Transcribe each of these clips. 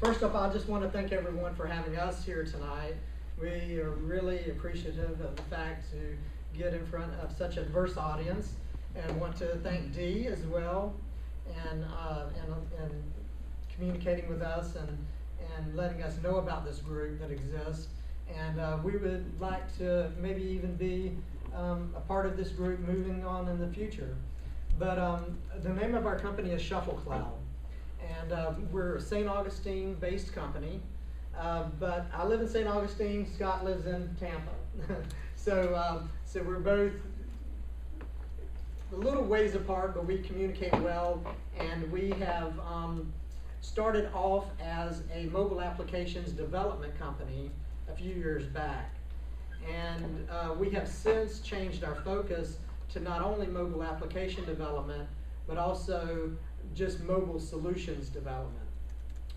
First off, I just want to thank everyone for having us here tonight. We are really appreciative of the fact to get in front of such a diverse audience, and want to thank Dee as well, and communicating with us and letting us know about this group that exists. And we would like to maybe even be a part of this group moving on in the future. But the name of our company is ShuffleCloud, and we're a St. Augustine based company, but I live in St. Augustine, Scott lives in Tampa. So we're both a little ways apart, but we communicate well, and we have started off as a mobile applications development company a few years back. And we have since changed our focus to not only mobile application development, but also just mobile solutions development,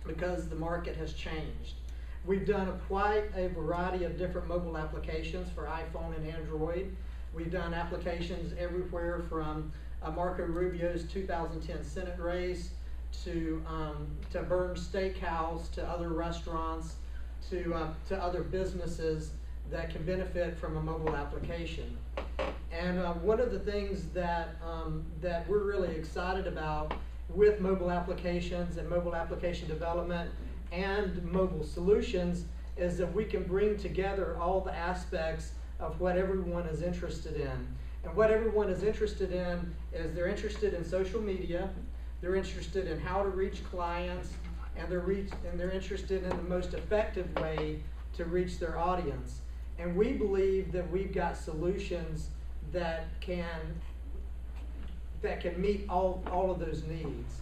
because the market has changed. We've done quite a variety of different mobile applications for iPhone and Android. We've done applications everywhere from Marco Rubio's 2010 Senate race to Burn's Steakhouse, to other restaurants, to other businesses that can benefit from a mobile application. And one of the things that we're really excited about with mobile applications and mobile application development and mobile solutions is that we can bring together all the aspects of what everyone is interested in. And what everyone is interested in is they're interested in social media, they're interested in how to reach clients, and they're interested in the most effective way to reach their audience. And we believe that we've got solutions that can meet all of those needs.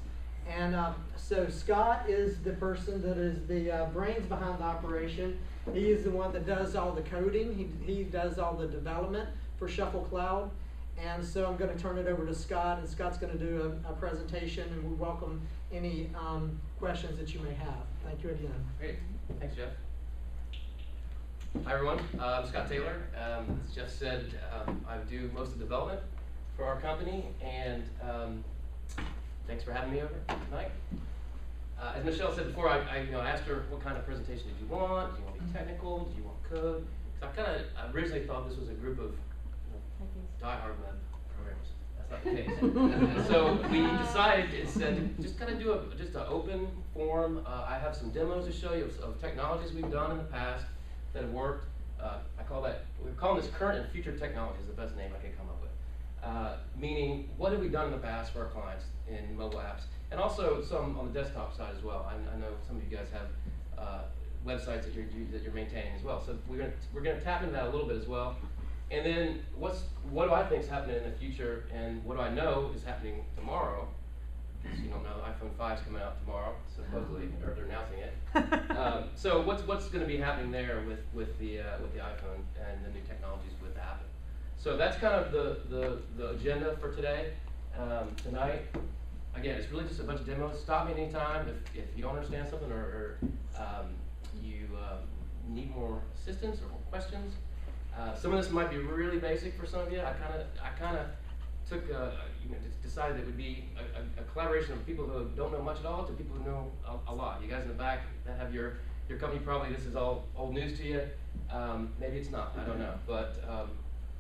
And so Scott is the person that is the brains behind the operation. He is the one that does all the coding. He does all the development for ShuffleCloud. And so I'm going to turn it over to Scott, and Scott's going to do a presentation, and we welcome any questions that you may have. Thank you again. Great. Thanks, Jeff. Hi, everyone. I'm Scott Taylor. As Jeff said, I do most of the development for our company, and thanks for having me over tonight. As Michelle said before, I asked her what kind of presentation did you want? Did you want to be technical? Did you want code? Because I originally thought this was a group of die-hard web programmers. That's not the case. So we decided instead to just kind of do just an open forum. I have some demos to show you of technologies we've done in the past that have worked. We're calling this current and future technology is the best name I could come up with. Meaning, what have we done in the past for our clients in mobile apps? And also some on the desktop side as well. I know some of you guys have websites that you're maintaining as well. So we're gonna tap into that a little bit as well. And then what do I think is happening in the future, and what do I know is happening tomorrow? Because you don't know, the iPhone 5 is coming out tomorrow, supposedly, or they're announcing it. So what's going to be happening there with the iPhone and the new technologies with Apple? So that's kind of the agenda for today. Tonight, again, it's really just a bunch of demos. Stop me anytime if you don't understand something or you need more assistance or more questions. Some of this might be really basic for some of you. I kind of took decided it would be a collaboration of people who don't know much at all to people who know a lot. You guys in the back that have your company, probably this is all old news to you. Maybe it's not. I don't know. But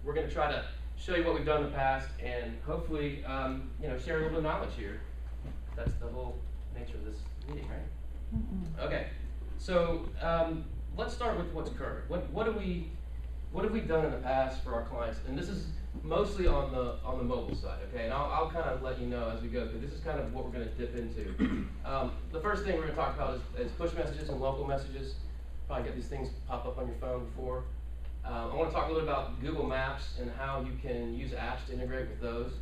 we're going to try to show you what we've done in the past, and hopefully share a little bit of knowledge here. That's the whole nature of this meeting, right? Mm-hmm. Okay. So let's start with what's current. What have we done in the past for our clients? And this is mostly on the mobile side, okay? And I'll kind of let you know as we go through. This is kind of what we're going to dip into. The first thing we're going to talk about is push messages and local messages. Probably get these things pop up on your phone before. I want to talk a little about Google Maps and how you can use apps to integrate with those,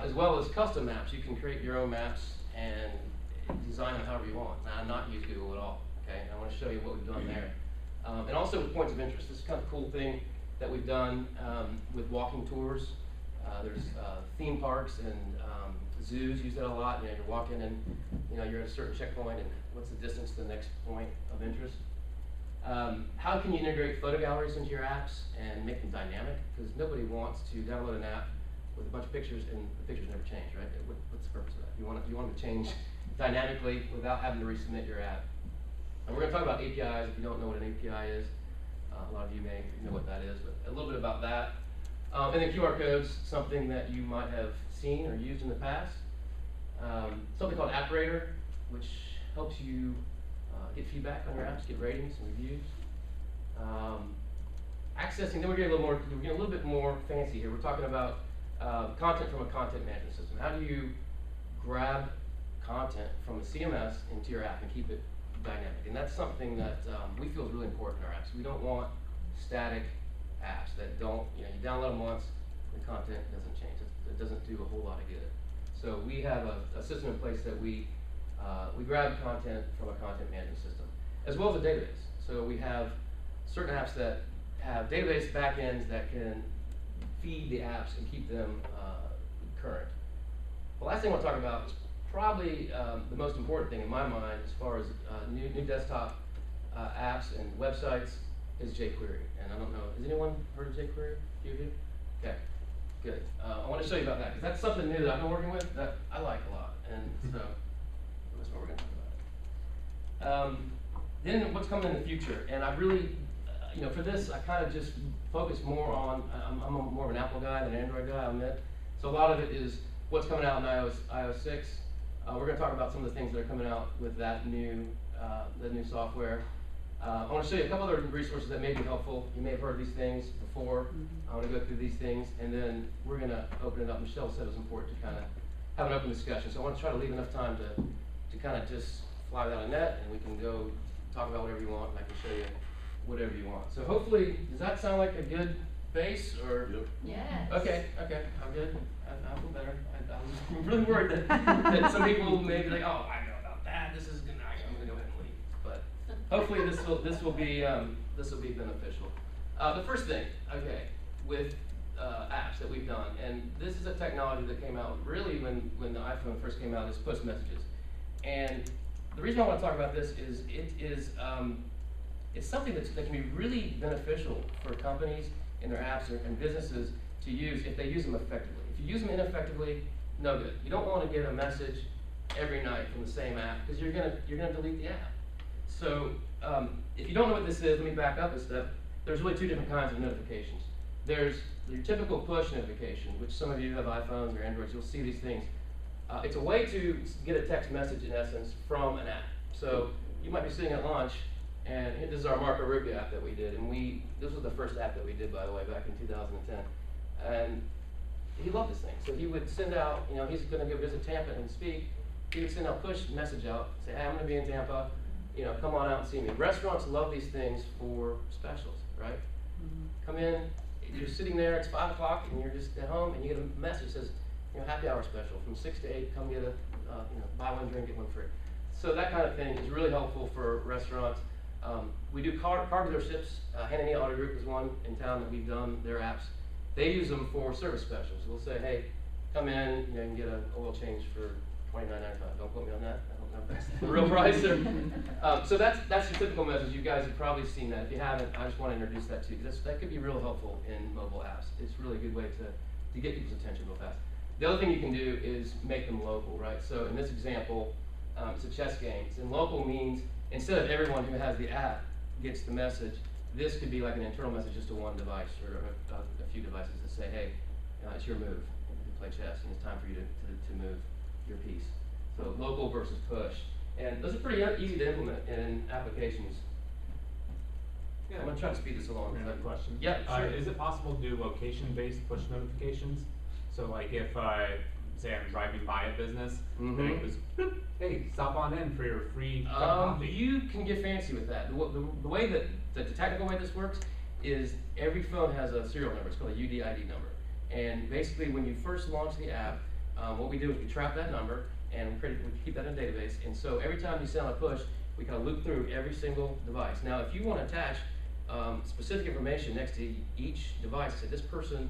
as well as custom maps. You can create your own maps and design them however you want. Not use Google at all, okay? I want to show you what we've done there. And also with points of interest. This is kind of a cool thing that we've done with walking tours. There's theme parks and zoos use that a lot. You're walking and you're at a certain checkpoint, and what's the distance to the next point of interest? How can you integrate photo galleries into your apps and make them dynamic? Because nobody wants to download an app with a bunch of pictures and the pictures never change, right? What's the purpose of that? You want them to change dynamically without having to resubmit your app. And we're going to talk about APIs. If you don't know what an API is, a lot of you may know what that is, but a little bit about that. And then QR codes, something that you might have seen or used in the past. Something called Apparator, which helps you get feedback on your apps, get ratings and reviews. Accessing, then we're getting a little bit more fancy here. We're talking about content from a content management system. How do you grab content from a CMS into your app and keep it dynamic? And that's something that we feel is really important in our apps. We don't want static apps that don't, you download them once, the content doesn't change. It doesn't do a whole lot of good. So we have a system in place that we grab content from a content management system, as well as a database. So we have certain apps that have database backends that can feed the apps and keep them current. The last thing I want to talk about is probably the most important thing in my mind as far as new desktop apps and websites is jQuery. And I don't know, has anyone heard of jQuery? A few of you? Okay, good. I want to show you about that because that's something new that I've been working with that I like a lot. And so that's what we're going to talk about. Then what's coming in the future? And I really, for this, I kind of just focus more on, I'm more of an Apple guy than an Android guy, I'll admit. So a lot of it is what's coming out in iOS 6. We're going to talk about some of the things that are coming out with that new software. I want to show you a couple other resources that may be helpful. You may have heard these things before. I want to go through these things, and then we're going to open it up. Michelle said it was important to kind of have an open discussion. So I want to try to leave enough time to kind of just fly without a net, and we can go talk about whatever you want, and I can show you whatever you want. So hopefully, does that sound like a good base? Or Yes. Okay, I'm good. I feel better. I was really worried that some people may be like, oh, I know about that. This is good. I'm going to go ahead and leave. But hopefully, this will be beneficial. The first thing, okay, with apps that we've done, and this is a technology that came out really when the iPhone first came out, is post messages. And the reason I want to talk about this is it's something that can be really beneficial for companies and their apps and businesses to use if they use them effectively. If you use them ineffectively, no good. You don't want to get a message every night from the same app because you're gonna delete the app. So if you don't know what this is, let me back up a step. There's really two different kinds of notifications. There's your typical push notification, which some of you have iPhones or Androids, you'll see these things. It's a way to get a text message, in essence, from an app. So you might be sitting at lunch, and this is our Marco Rubio app that we did, and this was the first app that we did, by the way, back in 2010. And he loved this thing. So he would send out, he's going to go visit Tampa and speak. He would send out push message out, say, hey, I'm going to be in Tampa, come on out and see me. Restaurants love these things for specials, right? Come in, you're sitting there, it's 5 o'clock, and you're just at home, and you get a message that says, happy hour special from 6 to 8. Come get buy one drink, get one free. So that kind of thing is really helpful for restaurants. We do car dealerships. Hannah Auto Group is one in town that we've done their apps. They use them for service specials. We'll say, hey, come in, you can get an oil change for $29.95. Don't quote me on that. I don't know if that's the real price. So that's your typical message. You guys have probably seen that. If you haven't, I just want to introduce that to you because that could be real helpful in mobile apps. It's really a good way to get people's attention real fast. The other thing you can do is make them local, right? So in this example, it's a chess game. And local means instead of everyone who has the app gets the message, this could be like an internal message just to one device or a few devices that say, hey, it's your move. You play chess, and it's time for you to move your piece. So local versus push. And those are pretty easy to implement in applications. I'm going to try to speed this along. Another question. Yeah, sure. Is it possible to do location-based push notifications? So like if say I'm driving by a business, then it goes, boop, hey, stop on in for your free cup of coffee. You can get fancy with that. The way that, the technical way this works is every phone has a serial number. It's called a UDID number. And basically when you first launch the app, what we do is we trap that number and we keep that in a database. And so every time you send out a push, we kind of loop through every single device. Now if you want to attach specific information next to each device, say this person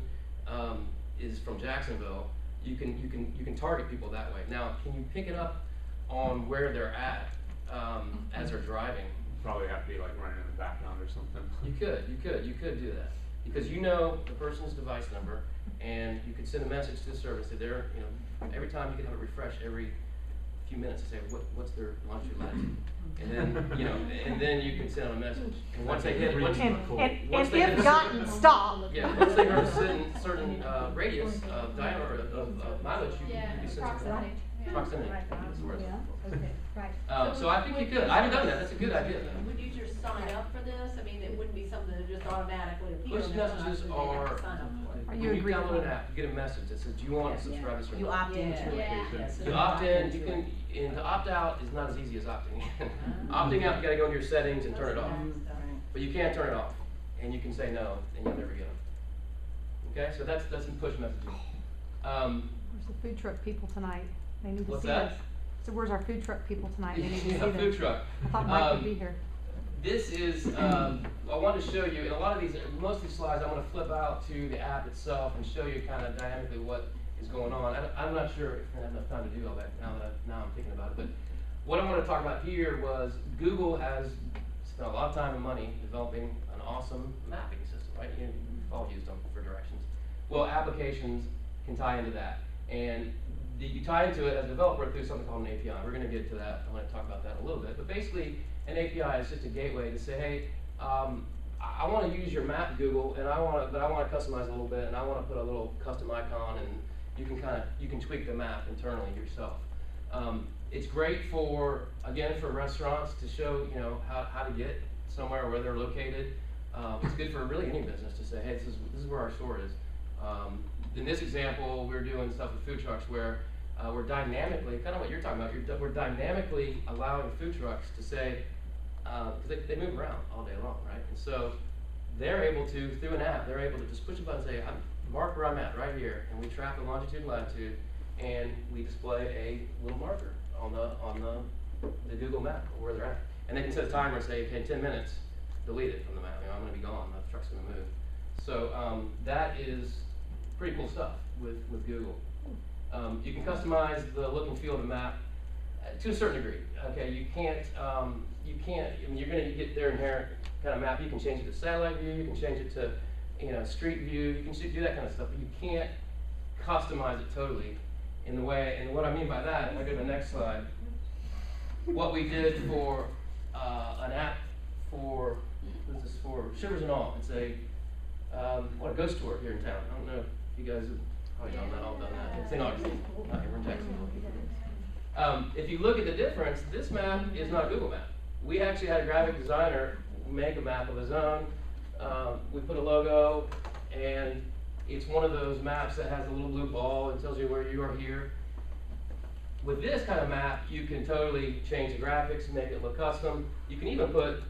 is from Jacksonville, you can target people that way. Now, can you pick it up on where they're at as they're driving? Probably have to be like running in the background or something. You could do that because you know the person's device number, and you could send a message to the service that they're, every time you can have it refresh every few minutes to say what's their longitude latitude, and then and then you can send them a message. And once they hit, once they hit if gotten, stop. Yeah, once they hit a certain radius of diameter of mileage, you can send Proximity. proximity. Right. That's the word. Yeah, okay, right. So I think you could. I haven't done that. That's a good idea. Would you just sign up for this? I mean, it wouldn't be something that just automatically appears. Push messages are. Are When you you agree download with an that? app, you get a message that says, "Do you want to subscribe to this or You not?" opt into Yeah. it. You opt in. You can. And to opt out is not as easy as opting in. Opting out, you got to go into your settings and turn it off. But you can't turn it off, and you can say no, and you'll never get them. Okay, so that's some push messaging. Where's the food truck people tonight? They need to What's see that? us. So where's our food truck people tonight? They need to see Yeah, them. food truck. I thought Mike would be here. This is, I wanted to show you, in a lot of these, most of these slides, I'm going to flip out to the app itself and show you kind of dynamically what is going on. I'm not sure if I have enough time to do all that now I'm thinking about it, but what I want to talk about here was Google has spent a lot of time and money developing an awesome mapping system, right? We've all used them for directions. Well, applications can tie into that. And you tie into it as a developer through something called an API. We're going to get to that. I'm going to talk about that in a little bit. But basically, an API is just a gateway to say, hey, I want to use your map, Google, and I want to customize a little bit, and I want to put a little custom icon, and you can tweak the map internally yourself. It's great for restaurants to show how to get somewhere where they're located. It's good for really any business to say, hey, this is where our store is. In this example, we're doing stuff with food trucks where we're dynamically, kind of what you're talking about, we're dynamically allowing food trucks to say, because they move around all day long, right? And so they're able to, through an app, they're able to just push a button and say, mark where I'm at right here, and we track the longitude and latitude, and we display a little marker on the Google map where they're at. And they can set a timer and say, okay, in 10 minutes, delete it from the map. I'm going to be gone. The truck's going to move. So that is pretty cool stuff with Google. You can customize the look and feel of the map to a certain degree. Okay, you can't. I mean, you're going to get their inherent kind of map. You can change it to satellite view. You can change it to street view. You can do that kind of stuff, but you can't customize it totally in the way. And what I mean by that, if I go to the next slide, what we did for an app for Shivers and All. It's a ghost tour here in town. I don't know if you guys have probably all done that. It's in Augustine, not here in Jacksonville. If you look at the difference, this map is not a Google map. We actually had a graphic designer make a map of his own. We put a logo, and it's one of those maps that has a little blue ball and tells you where you are here. With this kind of map, you can totally change the graphics and make it look custom. You can even put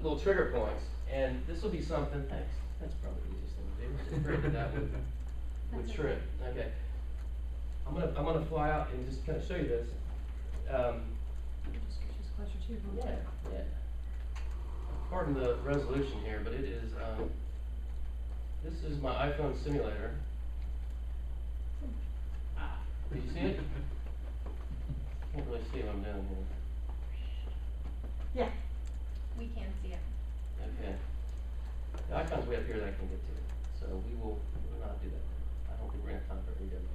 little trigger points, and this will be something. Thanks. That's probably the easiest thing to do. Just create that with shrimp. Okay. I'm gonna fly out and just kind of show you this. Just closer to you. Yeah. Pardon the resolution here, but it is. This is my iPhone simulator. Did you see it? Can't really see what I'm doing here. Yeah. We can see it. Okay. The icon's way up here that I can get to, so we will not do that. I don't think we're gonna have time for it again.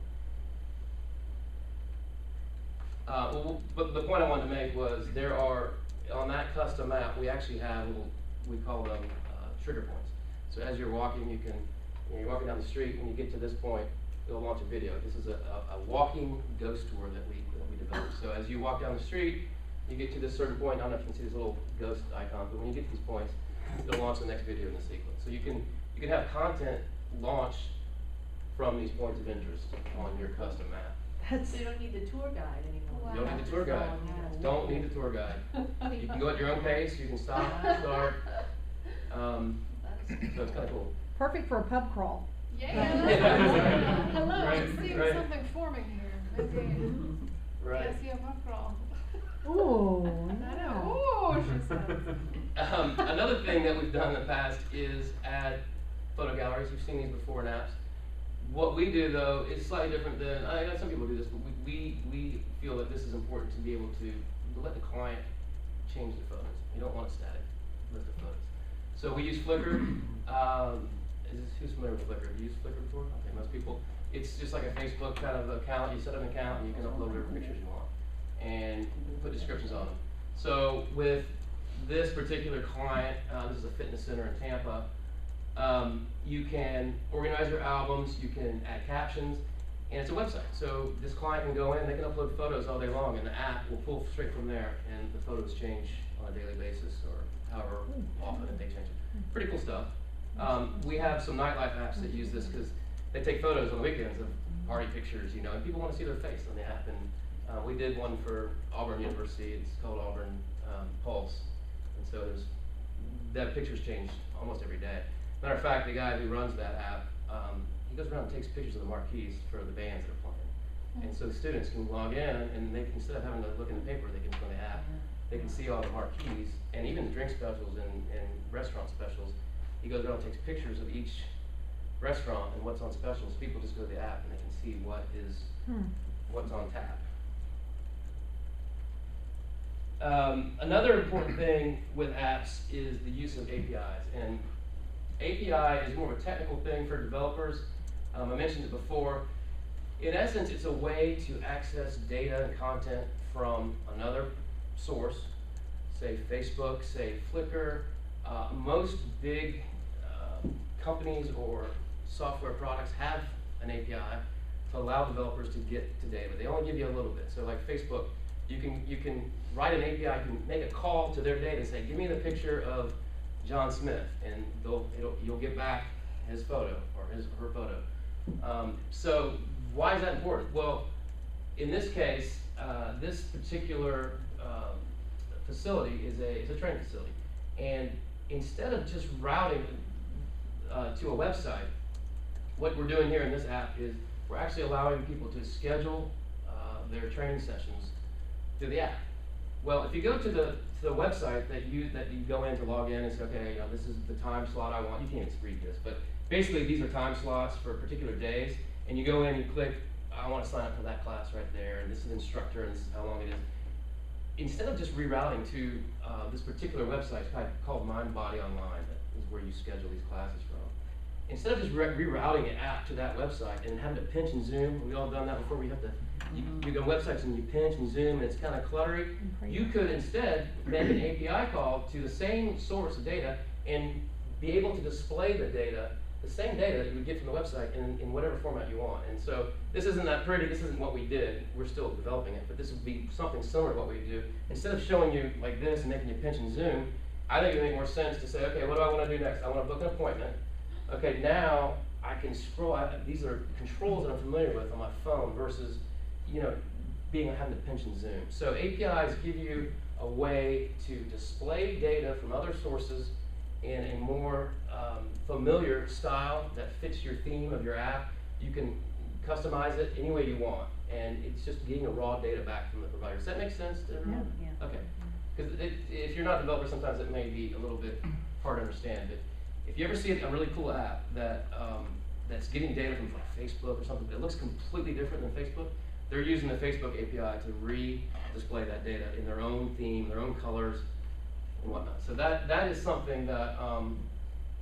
But the point I wanted to make was there are, on that custom map, we actually have little, we call them trigger points. So as you're walking, you're walking down the street, when you get to this point, it'll launch a video. This is a walking ghost tour that we developed. So as you walk down the street, you get to this certain point. I don't know if you can see this little ghost icon, but when you get to these points, it'll launch the next video in the sequence. So you can have content launch from these points of interest on your custom map. So you don't need the tour guide anymore. You don't need the tour guide. Don't need the tour guide. You can go at your own pace. You can stop, start. So it's kind of cool. Perfect for a pub crawl. Yeah. Hello, Right, I'm seeing right. something forming here. Okay. Right. I see a pub crawl. Ooh, I no. know. Ooh, she said. Another thing that we've done in the past is add photo galleries. You've seen these before in apps. What we do though is slightly different than, I know some people do this, but we feel that this is important to be able to let the client change the photos. You don't want a static list of photos. So we use Flickr. Who's familiar with Flickr? Have you used Flickr before? Okay, most people. It's just like a Facebook kind of account. You set up an account and you can upload whatever pictures you want. and put descriptions on them. So with this particular client, this is a fitness center in Tampa, you can organize your albums, you can add captions, and it's a website. So this client can go in, they can upload photos all day long, and the app will pull straight from there, and the photos change on a daily basis or however often that they change it. Pretty cool stuff. We have some nightlife apps that use this because they take photos on the weekends of party pictures, you know, and people want to see their face on the app. And we did one for Auburn University. It's called Auburn Pulse, and so that pictures change almost every day. Matter of fact, the guy who runs that app, he goes around and takes pictures of the marquees for the bands that are playing. And so the students can log in, and they can, instead of having to look in the paper, they can go in the app. They can see all the marquees, and even drink specials and restaurant specials. He goes around and takes pictures of each restaurant and what's on specials. People just go to the app and they can see what's on tap. Another important thing with apps is the use of APIs. And API is more of a technical thing for developers. I mentioned it before. In essence, it's a way to access data and content from another source, say Facebook, say Flickr. Most big companies or software products have an API to allow developers to get to data. They only give you a little bit. So like Facebook, you can write an API, you can make a call to their data and say, give me the picture of John Smith, and you'll get back his photo or his or her photo. So why is that important? Well, in this case, this particular facility is a training facility, and instead of just routing to a website, what we're doing here in this app is we're actually allowing people to schedule their training sessions through the app. Well, if you go to the website that you go in to log in and say, okay, you know, this is the time slot I want. You can't read this, but basically these are time slots for particular days, and you go in and you click, I want to sign up for that class right there, and this is the instructor, and this is how long it is. Instead of just rerouting to this particular website, it's called MindBody Online, that is where you schedule these classes from. Instead of just rerouting an app to that website and having to pinch and zoom, we've all done that before, we have to, you go to websites and you pinch and zoom and it's kind of cluttery. You could instead make an API call to the same source of data and be able to display the data, the same data that you would get from the website in whatever format you want. And so this isn't that pretty, this isn't what we did, we're still developing it, but this would be something similar to what we do. Instead of showing you like this and making you pinch and zoom, I think it would make more sense to say, okay, what do I want to do next? I want to book an appointment. Okay, now I can scroll. These are controls that I'm familiar with on my phone versus, you know, having to pinch and zoom. So APIs give you a way to display data from other sources in a more familiar style that fits your theme of your app. You can customize it any way you want, and it's just getting a raw data back from the provider. Does that make sense to everyone? Yeah. Okay. Because if you're not a developer, sometimes it may be a little bit hard to understand. But if you ever see a really cool app that that's getting data from like Facebook or something, but it looks completely different than Facebook, they're using the Facebook API to re-display that data in their own theme, their own colors, and whatnot. So that is something that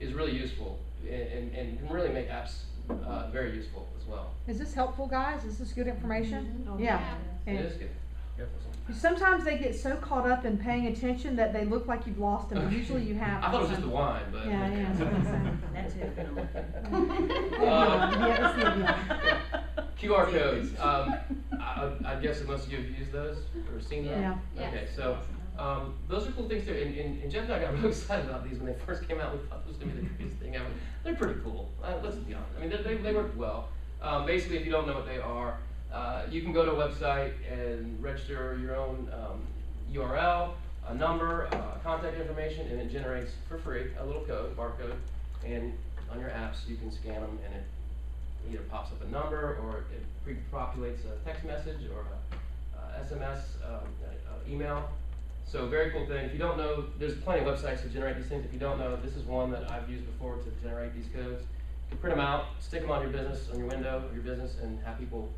is really useful and can really make apps very useful as well. Is this helpful, guys? Is this good information? Mm-hmm. Yeah. It is good. Sometimes they get so caught up in paying attention that they look like you've lost them. Usually you have. I thought it was just the wine, but Yeah. That's it. QR codes. I guess that most of you have used those or seen them. Yeah. Okay, so those are cool things too. And Jeff and I got really excited about these when they first came out. We thought this was going to be the greatest thing ever. They're pretty cool. Let's be honest. I mean, they work well. Basically, if you don't know what they are, you can go to a website and register your own URL, a number, contact information, and it generates for free a little code, barcode, and on your apps you can scan them and it either pops up a number or it pre-populates a text message or a SMS email. So very cool thing. If you don't know, there's plenty of websites to generate these things. If you don't know, this is one that I've used before to generate these codes. You can print them out, stick them on your business, on your window of your business, and have people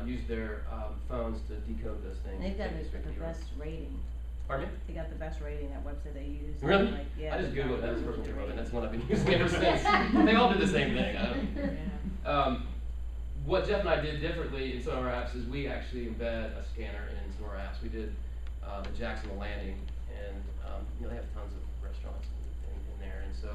use their phones to decode those things. They've got the best rating. Pardon me? They got the best rating, that website they use. Really? Like, yeah, I just they've Googled got that as really personal good development. rating. That's one I've been using ever since. They all do the same thing. Yeah. what Jeff and I did differently in some of our apps is we actually embed a scanner in some of our apps. We did the Jacksonville landing, and they have tons of restaurants in there, and so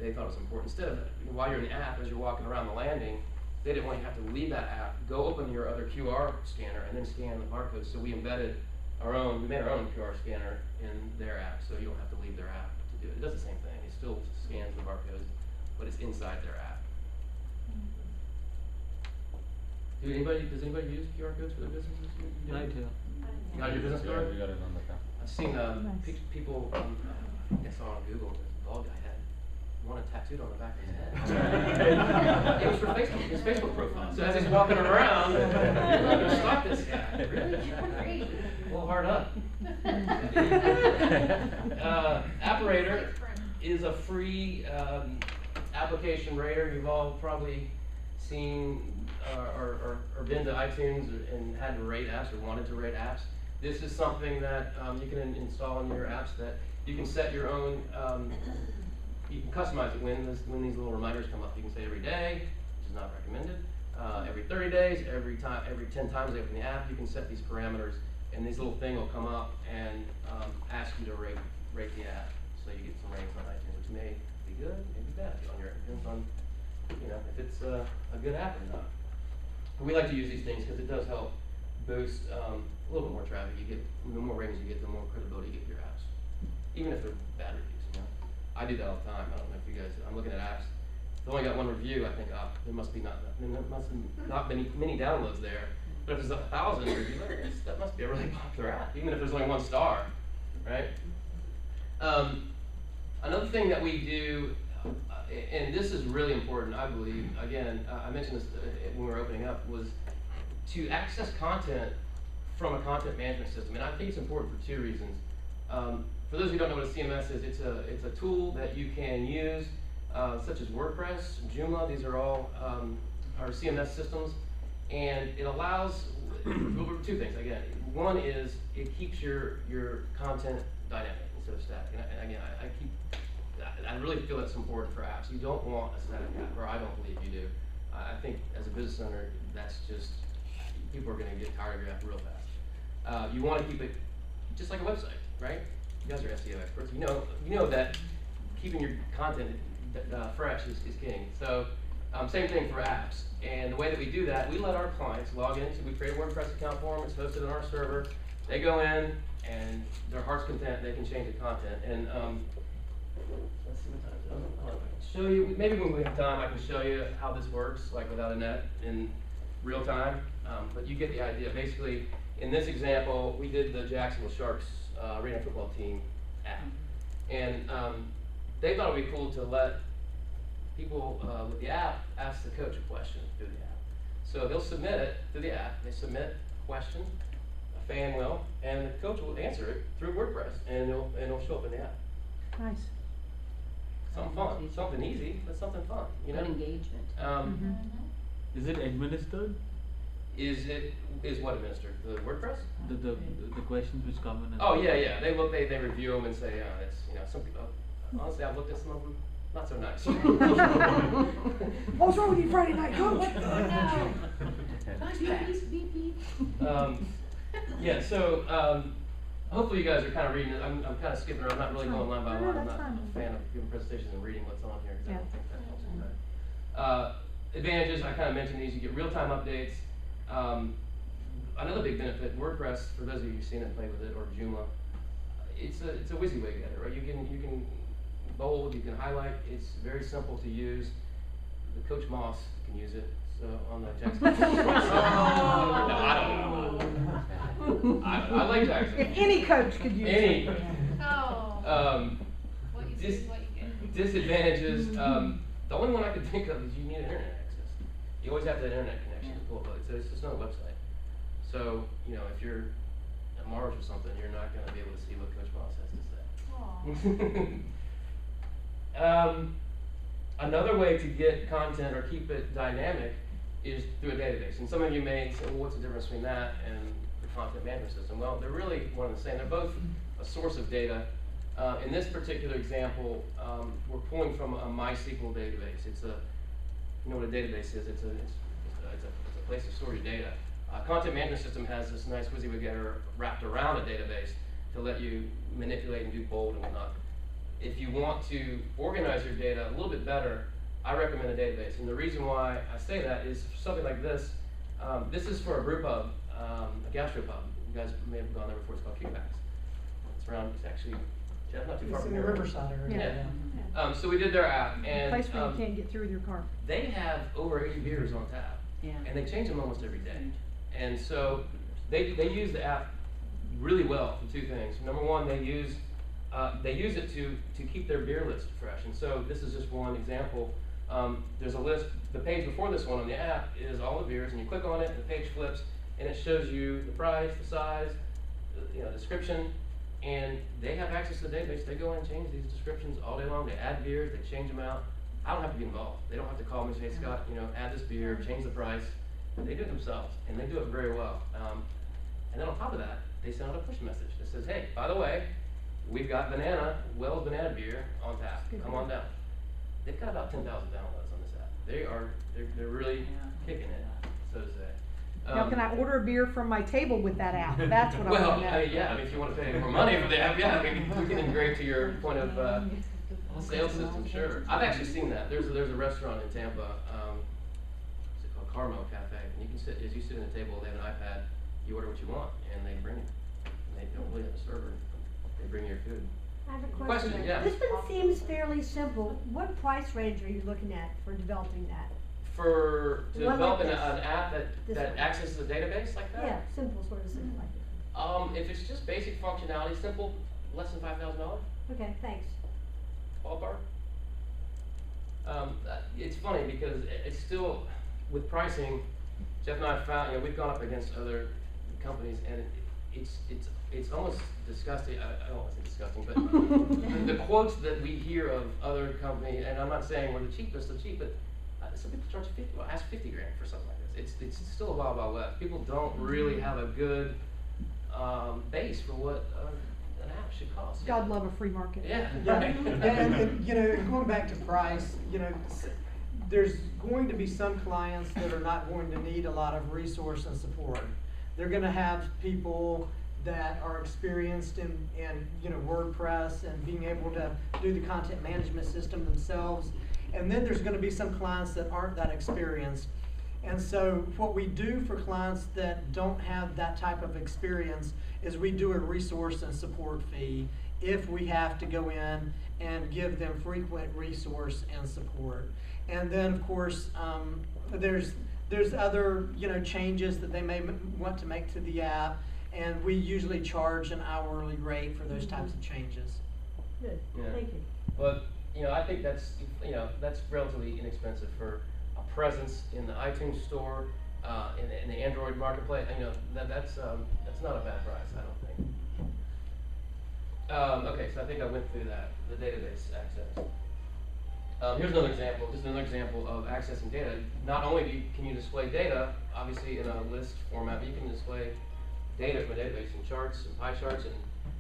they thought it was important. Instead of, while you're in the app, as you're walking around the landing, they didn't want you to have to leave that app, go open your other QR scanner, and then scan the barcode. So we embedded we made our own QR scanner in their app, so you don't have to leave their app to do it. It does the same thing. It still scans the barcodes, but it's inside their app. Does anybody use QR codes for their businesses? I do. You got your business card? Yeah, we got it on the account. I've seen Nice. people, I saw on Google, this bald guy had one tattooed on the back of his head. It was for Facebook, his Facebook profile. So as he's walking around, you're going to stop this guy. Really? A little hard up. Apparator is a free application rater. You've all probably seen or been to iTunes and had to rate apps or wanted to rate apps. This is something that you can install in your apps that you can set your own, you can customize it when these little reminders come up. You can say every day, which is not recommended, every 30 days, every 10 times they open the app, you can set these parameters, and this little thing will come up and ask you to rate the app. So you get some ratings on iTunes, which may be good, may be bad on your, depends on if it's a good app or not. We like to use these things because it does help boost a little bit more traffic. You get, the more ratings you get, the more credibility you get for your apps, even if they're bad reviews. I do that all the time. I don't know if you guys. I'm looking at apps. If I only got one review, I think, there must be not many downloads there. But if there's 1,000 reviews, that must be a really popular app, even if there's only 1 star, right? Another thing that we do, and this is really important, I believe. Again, I mentioned this when we were opening up, was to access content from a content management system, and I think it's important for 2 reasons. For those who don't know what a CMS is, it's a tool that you can use, such as WordPress, Joomla. These are all our CMS systems, and it allows 2 things. Again, one is it keeps your content dynamic instead of static. And again, I really feel that's important for apps. You don't want a static app, or I don't believe you do. I think as a business owner, that's just, people are going to get tired of your app real fast. You want to keep it just like a website, right? You guys are SEO experts. You know that keeping your content fresh is king. So same thing for apps. And the way that we do that, we let our clients log in. So we create a WordPress account for them. It's hosted on our server. They go in, and their heart's content. They can change the content. And let's see what time it is. I can show you. Maybe when we have time, I can show you how this works, like without a net in real time. But you get the idea. Basically, in this example, we did the Jacksonville Sharks arena football team app, and they thought it would be cool to let people with the app ask the coach a question through the app. So they'll submit it through the app. They submit a question, a fan will, and the coach will answer it through WordPress, and it'll show up in the app. Nice. Something fun, something easy, but something fun. Good engagement. Is it administered? Is what administered? The WordPress? The questions which come in. Oh yeah. They look, they review them and say, that's some people. Honestly, I've looked at some of them. Not so nice. What's wrong with you, Friday night, coach? Yeah. So hopefully you guys are kind of reading it. I'm kind of skipping around. I'm not really going line by No, line. I'm that's not fine. a fan of giving presentations and reading what's on here because I Yeah. don't think that helps anybody. Advantages, I kind of mentioned these. You get real-time updates. Another big benefit, WordPress, for those of you who've seen it and played with it, or Joomla, it's a WYSIWYG editor, right? You can bold, you can highlight. It's very simple to use. The Coach Moss can use it. So on the Jacksonville. No, I don't know. I like Jacksonville. If any coach could use Any it. coach. Oh. What you see is what you get. Disadvantages. The only one I could think of is you need internet access. You always have that internet connection to pull up. It's just not a website. So if you're at Mars or something, you're not going to be able to see what Coach Moss has to say. Another way to get content or keep it dynamic is through a database. And some of you may say, well, what's the difference between that and the content management system? Well, they're really one and the same. They're both a source of data. In this particular example, we're pulling from a MySQL database. It's a, you know what a database is? It's a place to store your data. Content management system has this nice WYSIWYG wrapped around a database to let you manipulate and do bold and whatnot. If you want to organize your data a little bit better, I recommend a database. And the reason why I say that is something like this. This is for a brew pub, a gastropub. You guys may have gone there before. It's called Kickbacks. It's around, it's actually not too far It's from in the here. Riverside area. Yeah. So we did their app, A and place where you can't get through with your car. they have over 80 beers on tap, and they change them almost every day. And so they use the app really well for two things. Number one, they use it to keep their beer list fresh. And so this is just one example. There's a list. The page before this one on the app is all the beers, and you click on it, and the page flips, and it shows you the price, the size, description, and they have access to the database. They go in and change these descriptions all day long. They add beers, they change them out. I don't have to be involved. They don't have to call me and say, hey, Scott, add this beer, change the price. They do it themselves, and they do it very well. And then on top of that, they send out a push message that says, hey, by the way, we've got Wells banana beer on tap. Come on down. They've got about 10,000 downloads on this app. They're really kicking it, so to say. Now, can I order a beer from my table with that app? That's what I want to know. Well, if you want to pay more money for the app, yeah, we can integrate to your point of sales system, sure. I've actually seen that. There's a restaurant in Tampa, what's it called, Carmo Cafe, and you can sit, as you sit at a table, they have an iPad, you order what you want, and they bring it. And they don't really have a server, they bring your food. I have a Question, question. yeah. This one seems fairly simple. What price range are you looking at for developing that? To One develop like an app This that one. accesses a database like that? Yeah, simple, sort of simple like this. If it's just basic functionality, simple, less than $5,000, Okay, thanks. ballpark. It's funny because it's still, with pricing, Jeff and I found, we've gone up against other companies, and it's almost disgusting. I don't want to say disgusting, but the quotes that we hear of other companies, and I'm not saying we're the cheapest of cheap, but some people charge ask 50 grand for something like this. It's still a wild west. People don't really have a good base for what an app should cost. God love a free market. Yeah. Yeah, and going back to price, there's going to be some clients that are not going to need a lot of resource and support. They're going to have people that are experienced in WordPress and being able to do the content management system themselves. And then there's going to be some clients that aren't that experienced. And so what we do for clients that don't have that type of experience is we do a resource and support fee if we have to go in and give them frequent resource and support. And then of course there's other changes that they may want to make to the app, and we usually charge an hourly rate for those types of changes. Good, Yeah. thank you. But I think that's relatively inexpensive for a presence in the iTunes store, in the Android marketplace. That's not a bad price, I don't think. Okay, so I think I went through that, the database access. Here's another example, just another example of accessing data. Not only can you display data, obviously in a list format, but you can display data from a database and charts and pie charts. And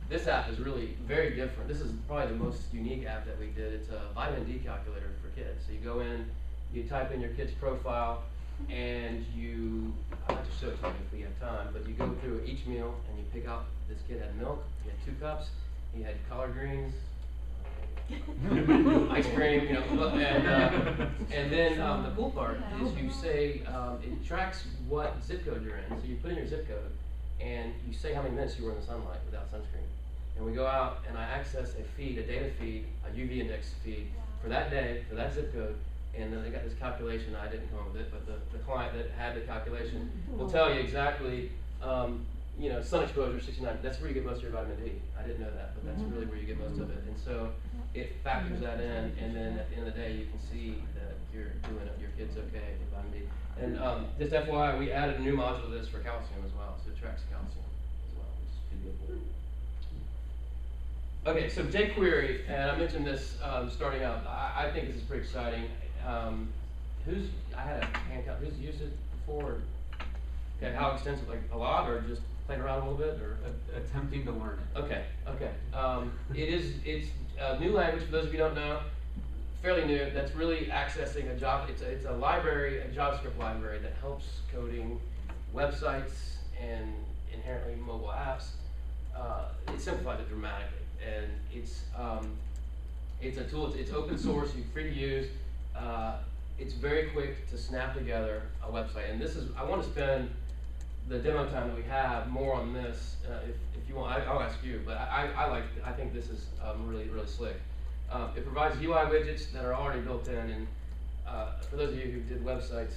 this app is really very different. This is probably the most unique app that we did. It's a vitamin D calculator for kids. So you go in, you type in your kid's profile, and I'll have to show it to you if we have time, but you go through each meal and you pick out, this kid had milk, he had 2 cups, he had collard greens, ice cream, and then the cool part is you say, it tracks what zip code you're in. So you put in your zip code, and you say how many minutes you were in the sunlight without sunscreen. And we go out and I access a data feed, a UV index feed for that day, for that zip code, and then they got this calculation. I didn't come up with it, but the client that had the calculation will tell you exactly, sun exposure 69, that's where you get most of your vitamin D. I didn't know that, but that's really where you get most of it. And so it factors that in, and then at the end of the day, you can see that your kid's okay with vitamin D. And just FYI, we added a new module to this for calcium as well, so it tracks calcium as well, which should be important. Okay, so jQuery, and I mentioned this starting out. I think this is pretty exciting. I had a hand count. Who's used it before? Okay, how extensive? Like a lot, or just playing around a little bit, or attempting to learn it. Okay. It's a new language for those of you who don't know. fairly new, that's really accessing it's a library, a JavaScript library that helps coding websites and inherently mobile apps. It simplifies it dramatically, and it's a tool. It's open source. You're free to use. It's very quick to snap together a website. And I want to spend the demo time that we have more on this. If you want, I'll ask you. But I think this is really slick. It provides UI widgets that are already built in, and for those of you who did websites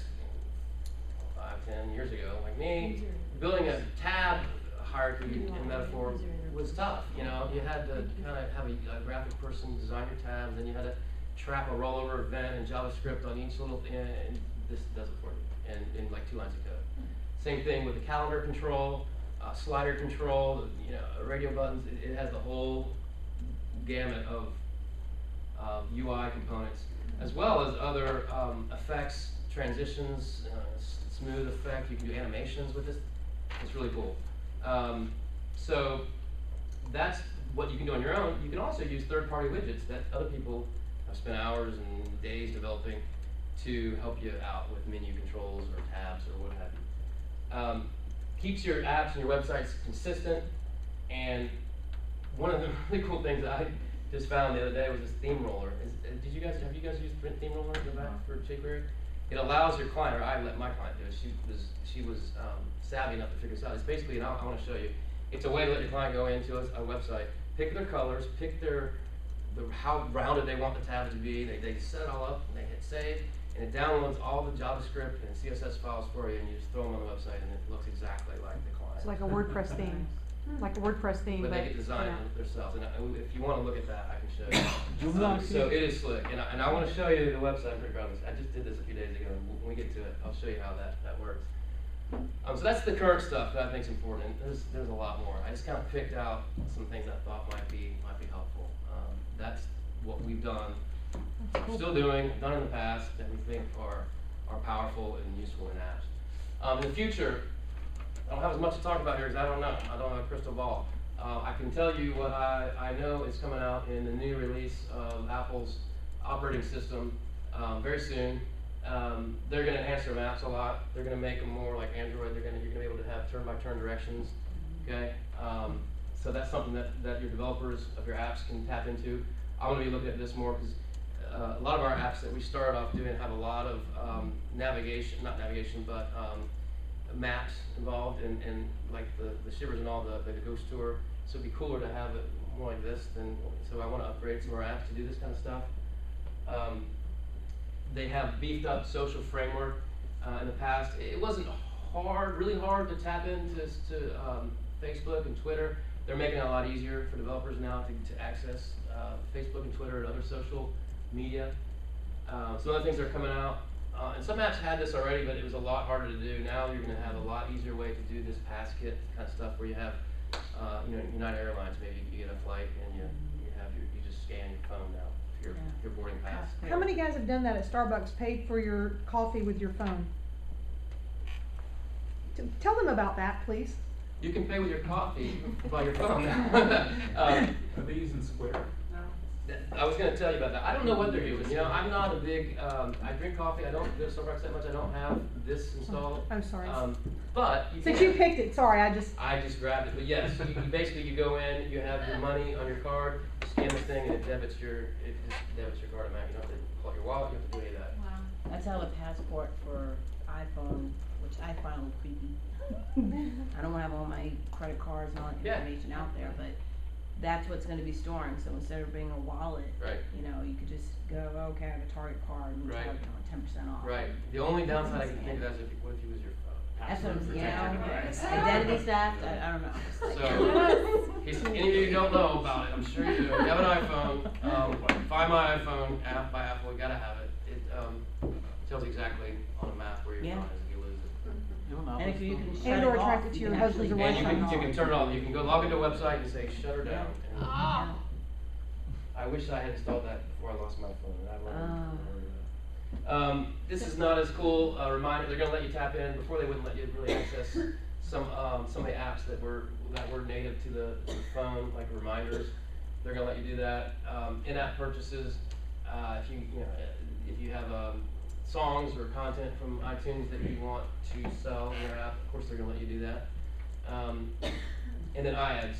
5-10 years ago, like me, building a tab hierarchy in Metaphor was tough. You know, you had to kind of have a graphic person design your tabs, and you had to trap a rollover event in JavaScript on each little thing, and this does it for you in like 2 lines of code. Same thing with the calendar control, slider control, you know, radio buttons. It has the whole gamut of UI components, as well as other effects, transitions, smooth effect. You can do animations with this. It's really cool. So that's what you can do on your own. You can also use third-party widgets that other people have spent hours and days developing to help you out with menu controls or tabs or what have you. Keeps your apps and your websites consistent. And one of the really cool things that I just found the other day was this theme roller. Have you guys used theme roller in the back for jQuery? It allows your client, or I let my client do it. She was savvy enough to figure this out. It's basically, and I want to show you. It's a way to let your client go into a website, pick their colors, pick how rounded they want the tabs to be. They set it all up and they hit save, and it downloads all the JavaScript and CSS files for you, and you just throw them on the website, and it looks exactly like the client. It's like a WordPress theme. Like a WordPress theme, but they get designed themselves. And if you want to look at that, I can show you. So it is slick, and I want to show you the website regardless. I just did this a few days ago, and when we get to it, I'll show you how that works. So that's the current stuff that I think is important. And there's a lot more. I just kind of picked out some things I thought might be helpful. That's what we've done, still doing, done in the past, that we think are powerful and useful in apps. In the future, I don't have as much to talk about here because I don't know. I don't have a crystal ball. I can tell you what I know is coming out in the new release of Apple's operating system very soon. They're going to enhance their maps a lot. They're going to make them more like Android. You're going to be able to have turn-by-turn directions. Okay, so that's something that your developers of your apps can tap into. I want to be looking at this more because a lot of our apps that we started off doing have a lot of maps involved and like the Shivers and all the Ghost Tour. So it'd be cooler to have it more like this. So I want to upgrade some of our apps to do this kind of stuff. They have beefed up social framework. In the past, it wasn't really hard to tap into Facebook and Twitter. They're making it a lot easier for developers now to access Facebook and Twitter and other social media. Some other things are coming out. And some apps had this already, but it was a lot harder to do. Now you're going to have a lot easier way to do this pass kit kind of stuff where you have, United Airlines, maybe you get a flight and you just scan your phone now. Your boarding pass. How many guys have done that at Starbucks, paid for your coffee with your phone? Tell them about that, please. You can pay with your coffee by your phone now. Are they using Square now? I was going to tell you about that. I don't know what they're using. I'm not a big, I drink coffee. I don't go to Starbucks that much. I don't have this installed. I'm sorry. But since you picked it, sorry, I just grabbed it. But yes, you go in, you have your money on your card, you scan the thing, and it just debits your card amount. You don't have to pull out your wallet. You don't have to do any of that. Wow. That's how the passport for iPhone, which I find a little creepy. I don't want to have all my credit cards and all that information out there, but that's what's going to be storing. So instead of bringing a wallet, you could just go, okay, I have a Target card and have 10% off. Right. The only downside I can think of is what if you use your phone? That's what identity theft. I don't know. So, in case any of you don't know about it, I'm sure you do. If you have an iPhone, Find My iPhone app by Apple. You gotta have it. It tells you exactly on a map where your phone is if you lose it. And if you can shut and it or off, attract it to your husband's or wife's And you can turn it on. You can go log into a website and say shut her down. And I wish I had installed that before I lost my phone. This is not as cool. Reminder: they're going to let you tap in. Before they wouldn't let you really access some of the apps that were native to the phone, like reminders. They're going to let you do that. In-app purchases. if you have songs or content from iTunes that you want to sell in your app, of course they're gonna let you do that. And then iAds.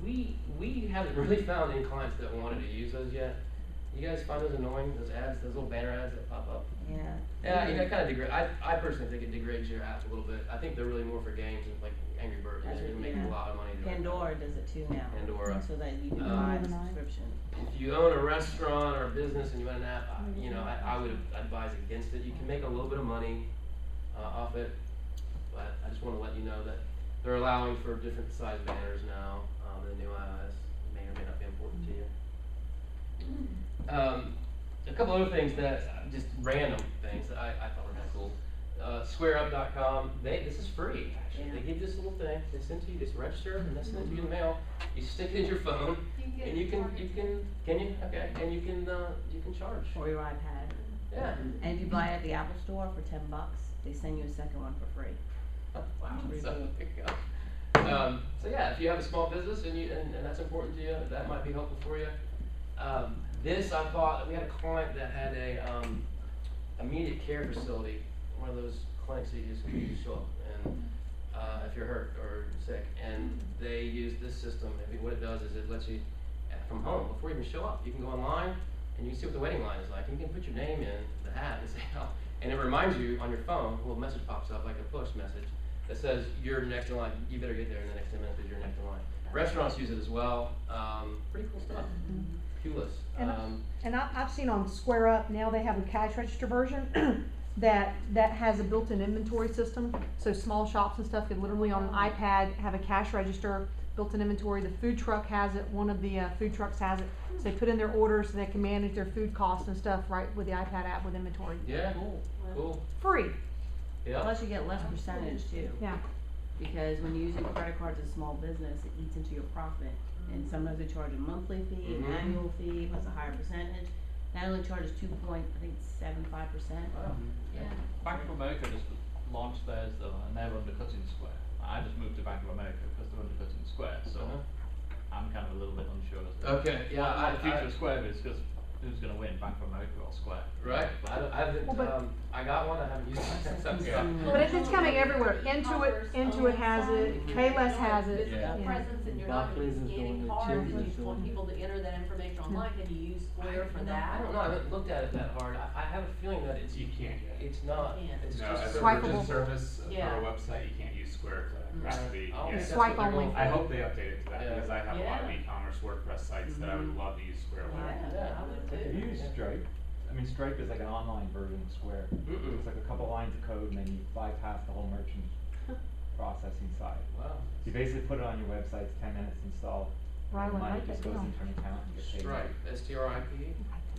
We haven't really found any clients that wanted to use those yet. You guys find those annoying? Those ads, those little banner ads that pop up? Yeah. Yeah, it kind of degrade. I personally think it degrades your app a little bit. I think they're really more for games and like Angry Birds. You're making a lot of money doing Pandora does it too now. Pandora. So that you can buy the subscription. If you own a restaurant or a business and you own an app, I would advise against it. You can make a little bit of money off it, but I just want to let you know that they're allowing for different size banners now. The new iOS may or may not be important to you. A couple other things that just random things that I thought were kind of cool. SquareUp.com. This is free. Actually, they give you this little thing. They send to you. Just register and they send it to you in the mail. You stick it in your phone, and you can okay, and you can charge. Or your iPad. Yeah. And if you buy it at the Apple Store for $10, they send you a second one for free. Oh, wow. So yeah, if you have a small business and that's important to you, that might be helpful for you. This I thought we had a client that had a immediate care facility, one of those clinics that you show up and if you're hurt or sick, and they use this system. Maybe what it does is it lets you from home before you even show up. You can go online and you can see what the waiting line is like. You can put your name in the hat and say, and it reminds you on your phone. A little message pops up like a push message that says you're next in line. You better get there in the next 10 minutes because you're next in line. Restaurants use it as well. Pretty cool stuff. Coolest. And I've seen on Square Up now they have a cash register version that has a built-in inventory system. So small shops and stuff can literally on an iPad have a cash register, built-in inventory. The food truck has it. One of the food trucks has it. So they put in their orders so they can manage their food costs and stuff right with the iPad app with inventory. Yeah. Cool. Free. Yeah. Plus you get less percentage too. Yeah. Because when you're using credit cards as a small business, it eats into your profit. And sometimes they charge a monthly fee, an annual fee, plus a higher percentage. That only charges 2.75%. Wow. Yeah. Bank of America just launched theirs though, and they're undercutting Square. I just moved to Bank of America because they're undercutting Square, so I'm kind of a little bit unsure as to okay, yeah, what the future of Square is, because who's going to win, Bank of America or Square? Right. I haven't. I got one. I haven't used it. But it's coming everywhere. Intuit has it. Payless has it. Physical presence, and you're not going to be scanning cards. You just want people to enter that information online. Can you use Square for that? I don't know. I haven't looked at it that hard. I have a feeling that You can't yet. it's not. It's No, just as a swipeable. merchant service for Yeah. a website, you can't use Square for that. It has to be. Oh, yeah. that's Swipe what they're only. going for. I hope they update it to that Yeah. because I have a lot of Yeah. e-commerce WordPress sites that I would love to use Square with. Yeah, I would Have too. you used Stripe? I mean, Stripe is like an online version of Square. It's like a couple lines of code and then you bypass the whole merchant processing side. Wow. You basically put it on your website, it's 10 minutes install, Right, and the I money like just that, goes yeah. into an account and gets paid. Stripe. STRIPE. Yeah.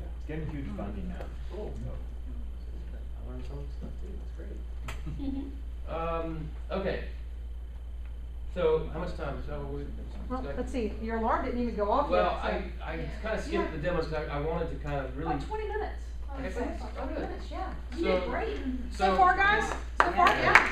It's getting huge funding now. Cool. So. I learned some stuff too. That's great. Okay. So how much time? Well, let's see. Your alarm didn't even go off Well, yet. I kind of skipped the demos because I wanted to kind of really. 20 minutes. Okay, So, thanks. 20 Good. minutes, yeah. You So- did great. so- So far, guys? So far, yeah.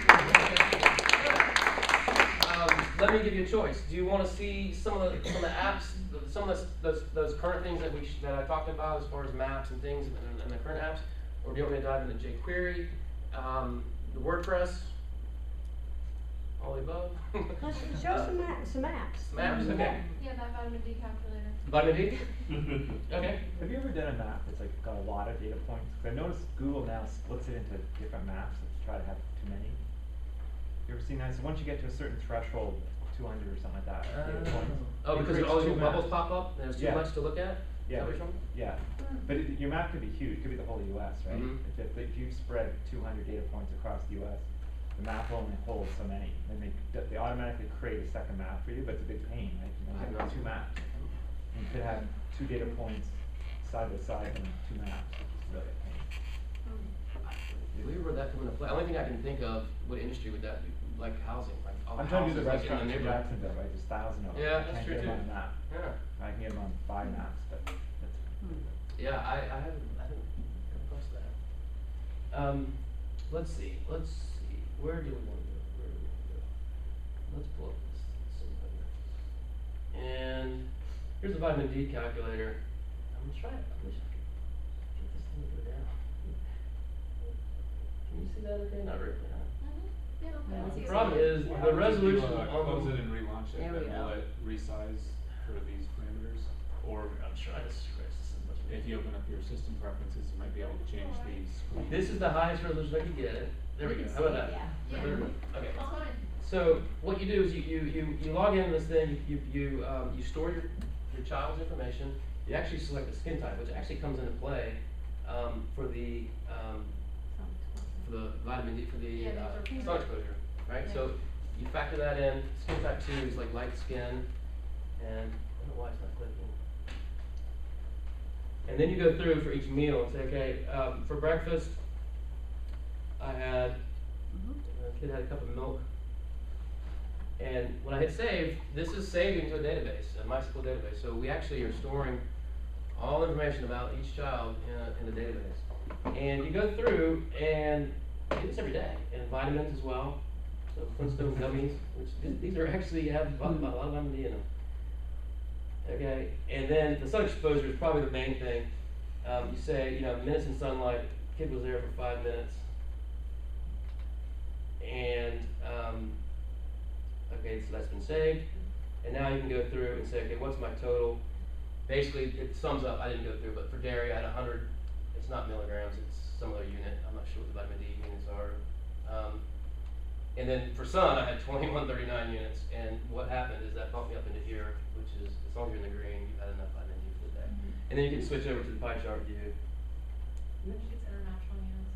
Let me give you a choice. Do you want to see some of the apps, some of those current things that I talked about as far as maps and things and the current apps, or do you want me to dive into jQuery, the WordPress, all the above? Show some apps. Maps, okay. Yeah, that vitamin D calculator. Vitamin D. Okay. Have you ever done a map that's like got a lot of data points? Because I noticed Google now splits it into different maps to try to have too many. You ever seen that? So once you get to a certain threshold, 200 or something like that, data points. Oh, it because creates all these two little bubbles maps. pop up and there's too Yeah. much to look at? Yeah, Is that what you're talking yeah. But your map could be huge. It could be the whole U.S., right? Mhm. If you spread 200 data points across the U.S., the map will only hold so many. Then they automatically create a second map for you, but it's a big pain, right? You know, you have two maps. And you could have 2 data points side by side and 2 maps. It's really a pain. Where would that come into play? Only thing I can think of, what industry would that be? Like housing, like all the I'm trying to do houses the like in restaurants in neighborhood. Jacksonville, right? There's 1,000 of them. Yeah, I that's can't true get them on too. a map. Yeah. I can get them on 5 maps, but that's. Yeah, I haven't come across that. Let's see. Where do we want to go? Let's pull up this thing here. And here's the vitamin D calculator. I'm gonna try it. I wish I could you see that okay? Not really, huh? Yeah, Yeah, that's The easy. problem is, What the happens if resolution you, on close the. it and relaunch it, There we then will go. it resize for these parameters? Or I'm trying to scratch this as much. if you open up your system preferences, you might be able to change these. This is the highest resolution I could get. There we go. How about that? Yeah. Okay. That's fine. So what you do is you log into this thing. You store your child's information. You actually select the skin type, which actually comes into play for the vitamin D, for the Yeah, those are- sun exposure, right? Yeah. So you factor that in. Skin type 2 is like light skin, and I don't know why it's not clicking. And then you go through for each meal and say, okay, for breakfast, I had, the kid had a cup of milk. And when I hit save, this is saved into a database, a MySQL database. So we actually are storing all information about each child in a database. And you go through and you do this every day, and vitamins as well. So Flintstone gummies, which these are actually have a lot of vitamin D in them. Okay, and then the sun exposure is probably the main thing. You say, minutes in sunlight, kid was there for 5 minutes. And, okay, so that's been saved. And now you can go through and say, okay, what's my total? Basically, it sums up, I didn't go through, but for dairy, I had 100, it's not milligrams, it's some other unit. I'm not sure what the vitamin D units are. And then for sun, I had 2139 units, and what happened is that bumped me up into here, which is, as long as you're in the green, you've had enough vitamin D for the day. And then you can switch over to the pie chart view. It's international units.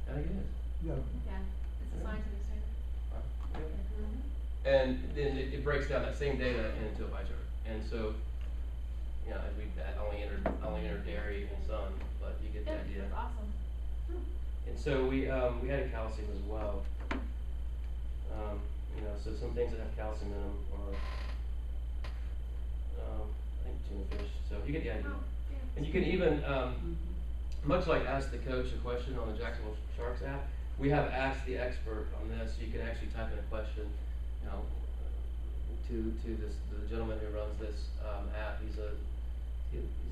I guess. Yeah. Yeah, it's a scientific standard. And then it breaks down that same data into a pie chart. And so, I only entered dairy and sun, but you get the idea. That's awesome. And so we added calcium as well. So some things that have calcium in them are, I think tuna fish. So you get the idea. Oh, yeah. And you can even, much like Ask the Coach a question on the Jacksonville Sharks app, we have Ask the Expert on this. You can actually type in a question, to the gentleman who runs this app. Is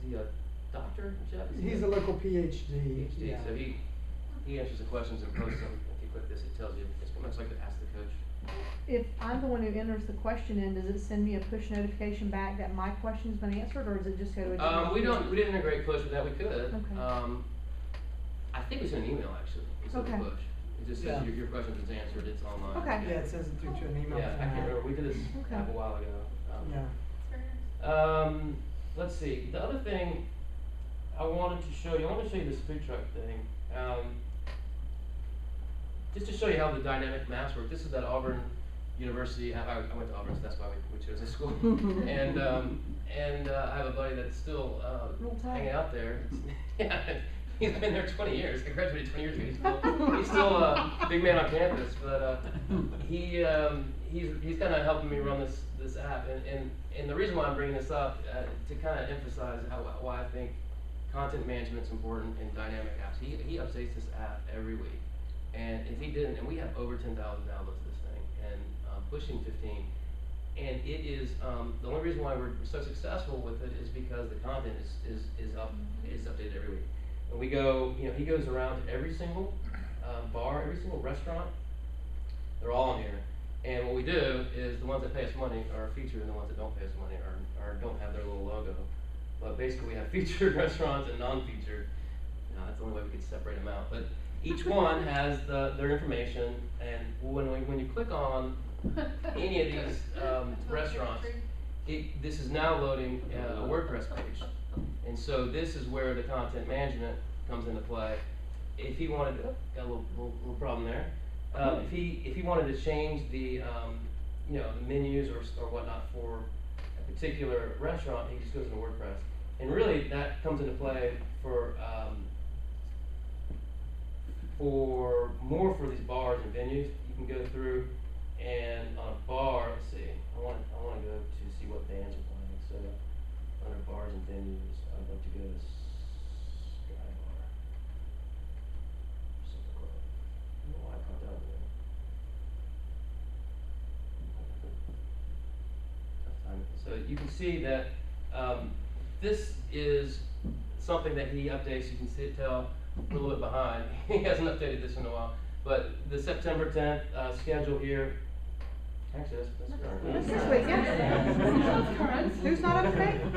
he a doctor, Jeff? He's a local PhD. PhD. Yeah. So he answers the questions and posts them. If you click this, it tells you. It's much like the Ask the Coach. If I'm the one who enters the question in, does it send me a push notification back that my question's been answered, or does it just go to a different? We didn't integrate push with that. We could. Okay. I think we sent an email actually instead Okay. of push. It just says your question is answered. It's online. Okay. Yeah, it sends it through to an email. Yeah, I can't format. remember. We did this Okay. app a while ago. Yeah. It's very nice. Let's see. The other thing I wanted to show you. I want to show you this food truck thing. Just to show you how the dynamic maps work. This is that Auburn University. I went to Auburn, so that's why we chose this school. and I have a buddy that's still hanging out there. Yeah, he's been there 20 years. I graduated 20 years ago. He's still a big man on campus, but he's kind of helping me run this app. And the reason why I'm bringing this up to kind of emphasize why I think content management's important in dynamic apps. He updates this app every week. And if he didn't, and we have over 10,000 downloads of this thing, and pushing 15, and it is the only reason why we're so successful with it is because the content is updated every week. And we go, he goes around to every single bar, every single restaurant. They're all on here. And what we do is the ones that pay us money are featured, and the ones that don't pay us money are don't have their little logo. But basically, we have featured restaurants and non-featured. That's the only way we could separate them out. But each one has their information, and when you click on any of these restaurants, this is now loading a WordPress page. And so this is where the content management comes into play. If he wanted, got a little problem there. If he wanted to change the the menus or whatnot for a particular restaurant, he just goes into WordPress. And really, that comes into play for more for these bars and venues. You can go through and on a bar, let's see. I want to go to see what bands are playing. So under bars and venues, I'd like to go to Sky Bar. ShuffleCloud. I don't know why I caught that one. Tough time. So you can see that this is something that he updates. You can tell a little bit behind. He hasn't updated this in a while. But the September 10th schedule here, actually that's current. That's this weekend. Who's not up to date? You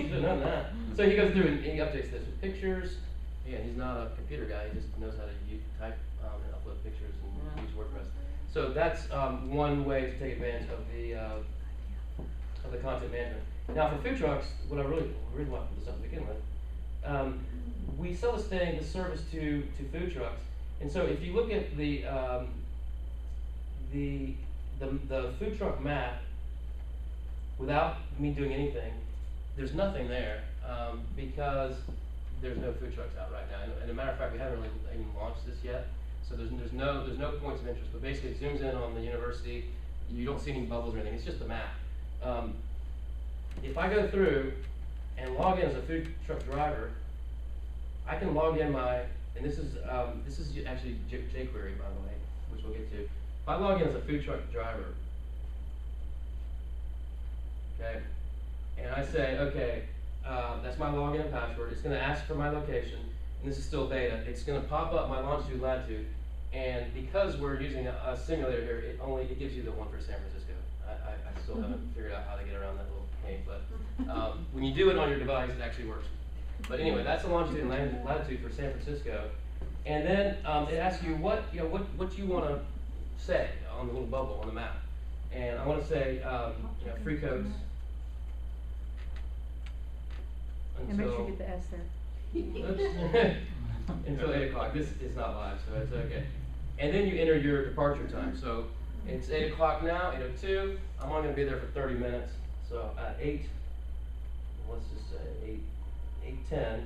should have known that. So he goes through and he updates this with pictures. Again, he's not a computer guy, he just knows how to type and upload pictures and use WordPress. So that's one way to take advantage of the content management. Now for food trucks, what I really want to put this up to begin with, we sell this service to food trucks. And so if you look at the food truck map, without me doing anything, there's nothing there because there's no food trucks out right now. And as a matter of fact, we haven't really even launched this yet. So there's no points of interest. But basically, it zooms in on the university. You don't see any bubbles or anything. It's just a map. If I go through and log in as a food truck driver, I can log in and this is actually jQuery, by the way, which we'll get to. If I log in as a food truck driver, okay, and I say, okay, that's my login and password. It's going to ask for my location, and this is still beta. It's going to pop up my longitude, latitude, and because we're using a simulator here, it gives you the one for San Francisco. I still haven't figured out how to get around that little pain, but when you do it on your device, it actually works. But anyway, that's the longitude and latitude for San Francisco, and then it asks you what you want to say on the little bubble on the map, and I want to say free coats. And make sure you get the S Oops. there. Until 8 o'clock. This is not live, so it's okay. And then you enter your departure time. So it's 8 o'clock now, 8:02. I'm only going to be there for 30 minutes. So at 8, let's just say 8:10,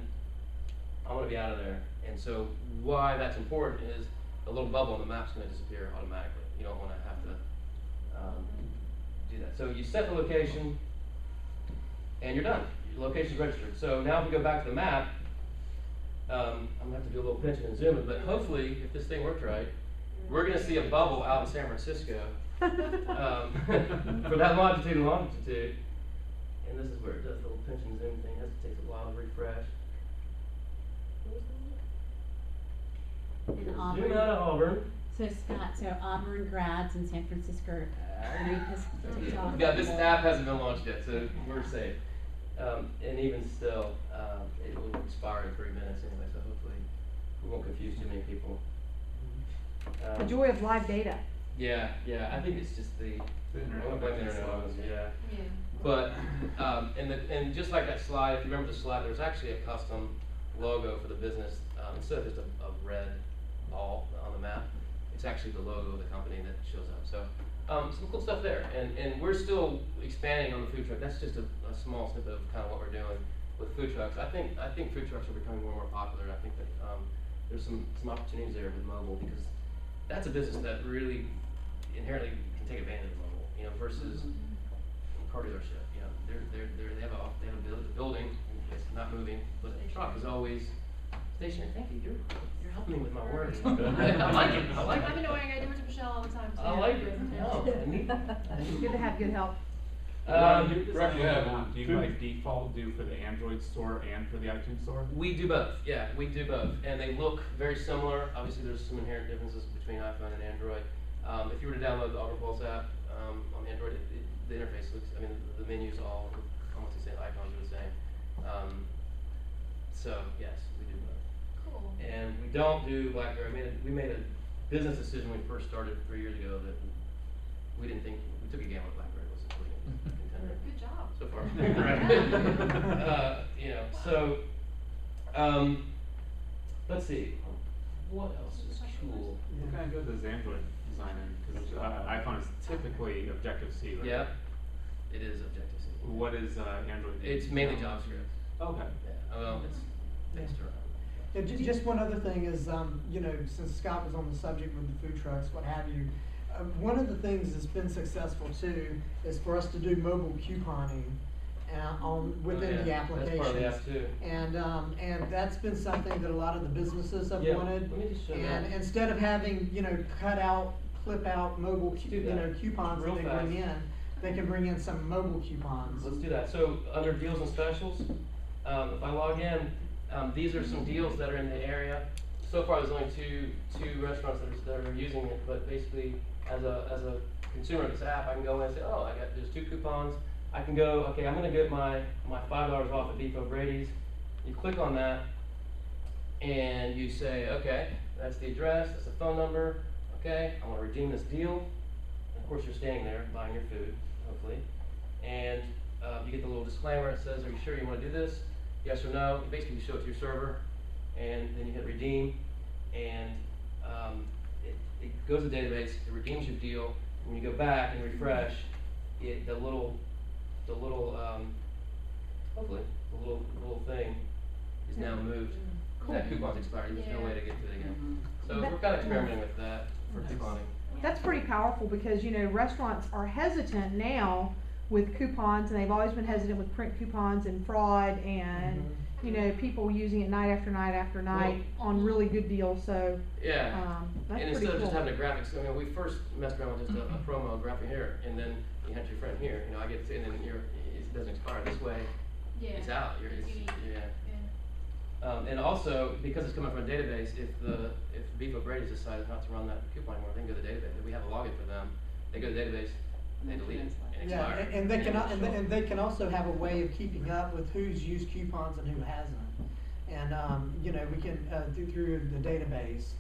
I'm going to be out of there. And so why that's important is the little bubble on the map's going to disappear automatically. You don't want to have to do that. So you set the location, and you're done. Your location's registered. So now if we go back to the map, I'm going to have to do a little pinching and zooming, but hopefully, if this thing works right, we're going to see a bubble out in San Francisco for that longitude and longitude. And this is where it does the little pinch and zoom thing. It takes a while to refresh. In Zoom Auburn. out of Auburn. So Scott, so Auburn grads in San Francisco read this TikTok. Yeah, this app hasn't been launched yet, so we're safe. And even still, it will expire in 3 minutes anyway, so hopefully we won't confuse too many people. The joy of live data. Yeah, I think it's just the internet. I don't blame the internet on us, yeah. Yeah. But and just like that slide, if you remember the slide, there's actually a custom logo for the business instead of just a red ball on the map. It's actually the logo of the company that shows up. So some cool stuff there, and we're still expanding on the food truck. That's just a small snippet of kind of what we're doing with food trucks. I think food trucks are becoming more and more popular. And I think that there's some opportunities there with mobile because that's a business that really inherently can take advantage of mobile. Versus a car dealership. They have a building, it's not moving, but the truck is always stationary. Thank you. You're helping me with my words. I like it. I've been knowing I do it to Michelle all the time too. I like it. No, Good to have good help. Do you by default do for the Android store and for the iTunes store? We do both. Yeah, we do both, and they look very similar. Obviously, there's some inherent differences between iPhone and Android. If you were to download the Auburn Pulse app on Android, the interface looks. I mean, the menus all look almost the same. Icons are the same. So yes, we do both. Cool. And we don't do BlackBerry. We made a business decision when we first started 3 years ago that we didn't think we took a gamble at BlackBerry was a contender. Good job. So far, right? So let's see. What else is cool? What kind of good does Android design in? Because iPhone is typically Objective-C, right? Yeah, it is Objective-C. What is Android? It's mainly JavaScript. Okay. Yeah. Well, it's based around. Yeah, just one other thing is, since Scott was on the subject with the food trucks, what have you, one of the things that's been successful too is for us to do mobile couponing within the applications. That's part of the app too. And that's been something that a lot of the businesses have wanted. Let me just show And that. instead of having clip out mobile coupons Real that they fast. bring in, they can bring in some mobile coupons. Let's do that. So under deals and specials, if I log in, These are some deals that are in the area. So far, there's only two restaurants that are using it, but basically, as a consumer of this app, I can go in and say, oh, there's 2 coupons. I can go, okay, I'm gonna get my $5 off at Beef O'Brady's. You click on that, and you say, okay, that's the address, that's the phone number, okay, I wanna redeem this deal. And of course, you're standing there buying your food, hopefully. And you get the little disclaimer, it says, are you sure you wanna do this? Yes or no. Basically, you show it to your server, and then you hit redeem, and it goes to the database, it redeems your deal. When you go back and refresh, the little thing is now moved. Cool. That coupon's expired. There's no way to get to it again. So we're kind of experimenting with that for couponing. That's pretty powerful because, you know, restaurants are hesitant now with coupons, and they've always been hesitant with print coupons and fraud and, you know, people using it night after night after night on really good deals. So yeah, that's and pretty instead of just cool. having a graphics, I mean, we first messed around with just a promo graphic here, and then you have your friend here. You know, I get to, and then it doesn't expire this way. Yeah. It's out. It's unique. And also, because it's coming from a database, if Beef O'Brady's decides not to run that coupon anymore, they can go to the database. If we have a login for them, they go to the database, they delete it, and Yeah, expire. and they can also have a way of keeping up with who's used coupons and who hasn't. And, you know, we can, do through the database.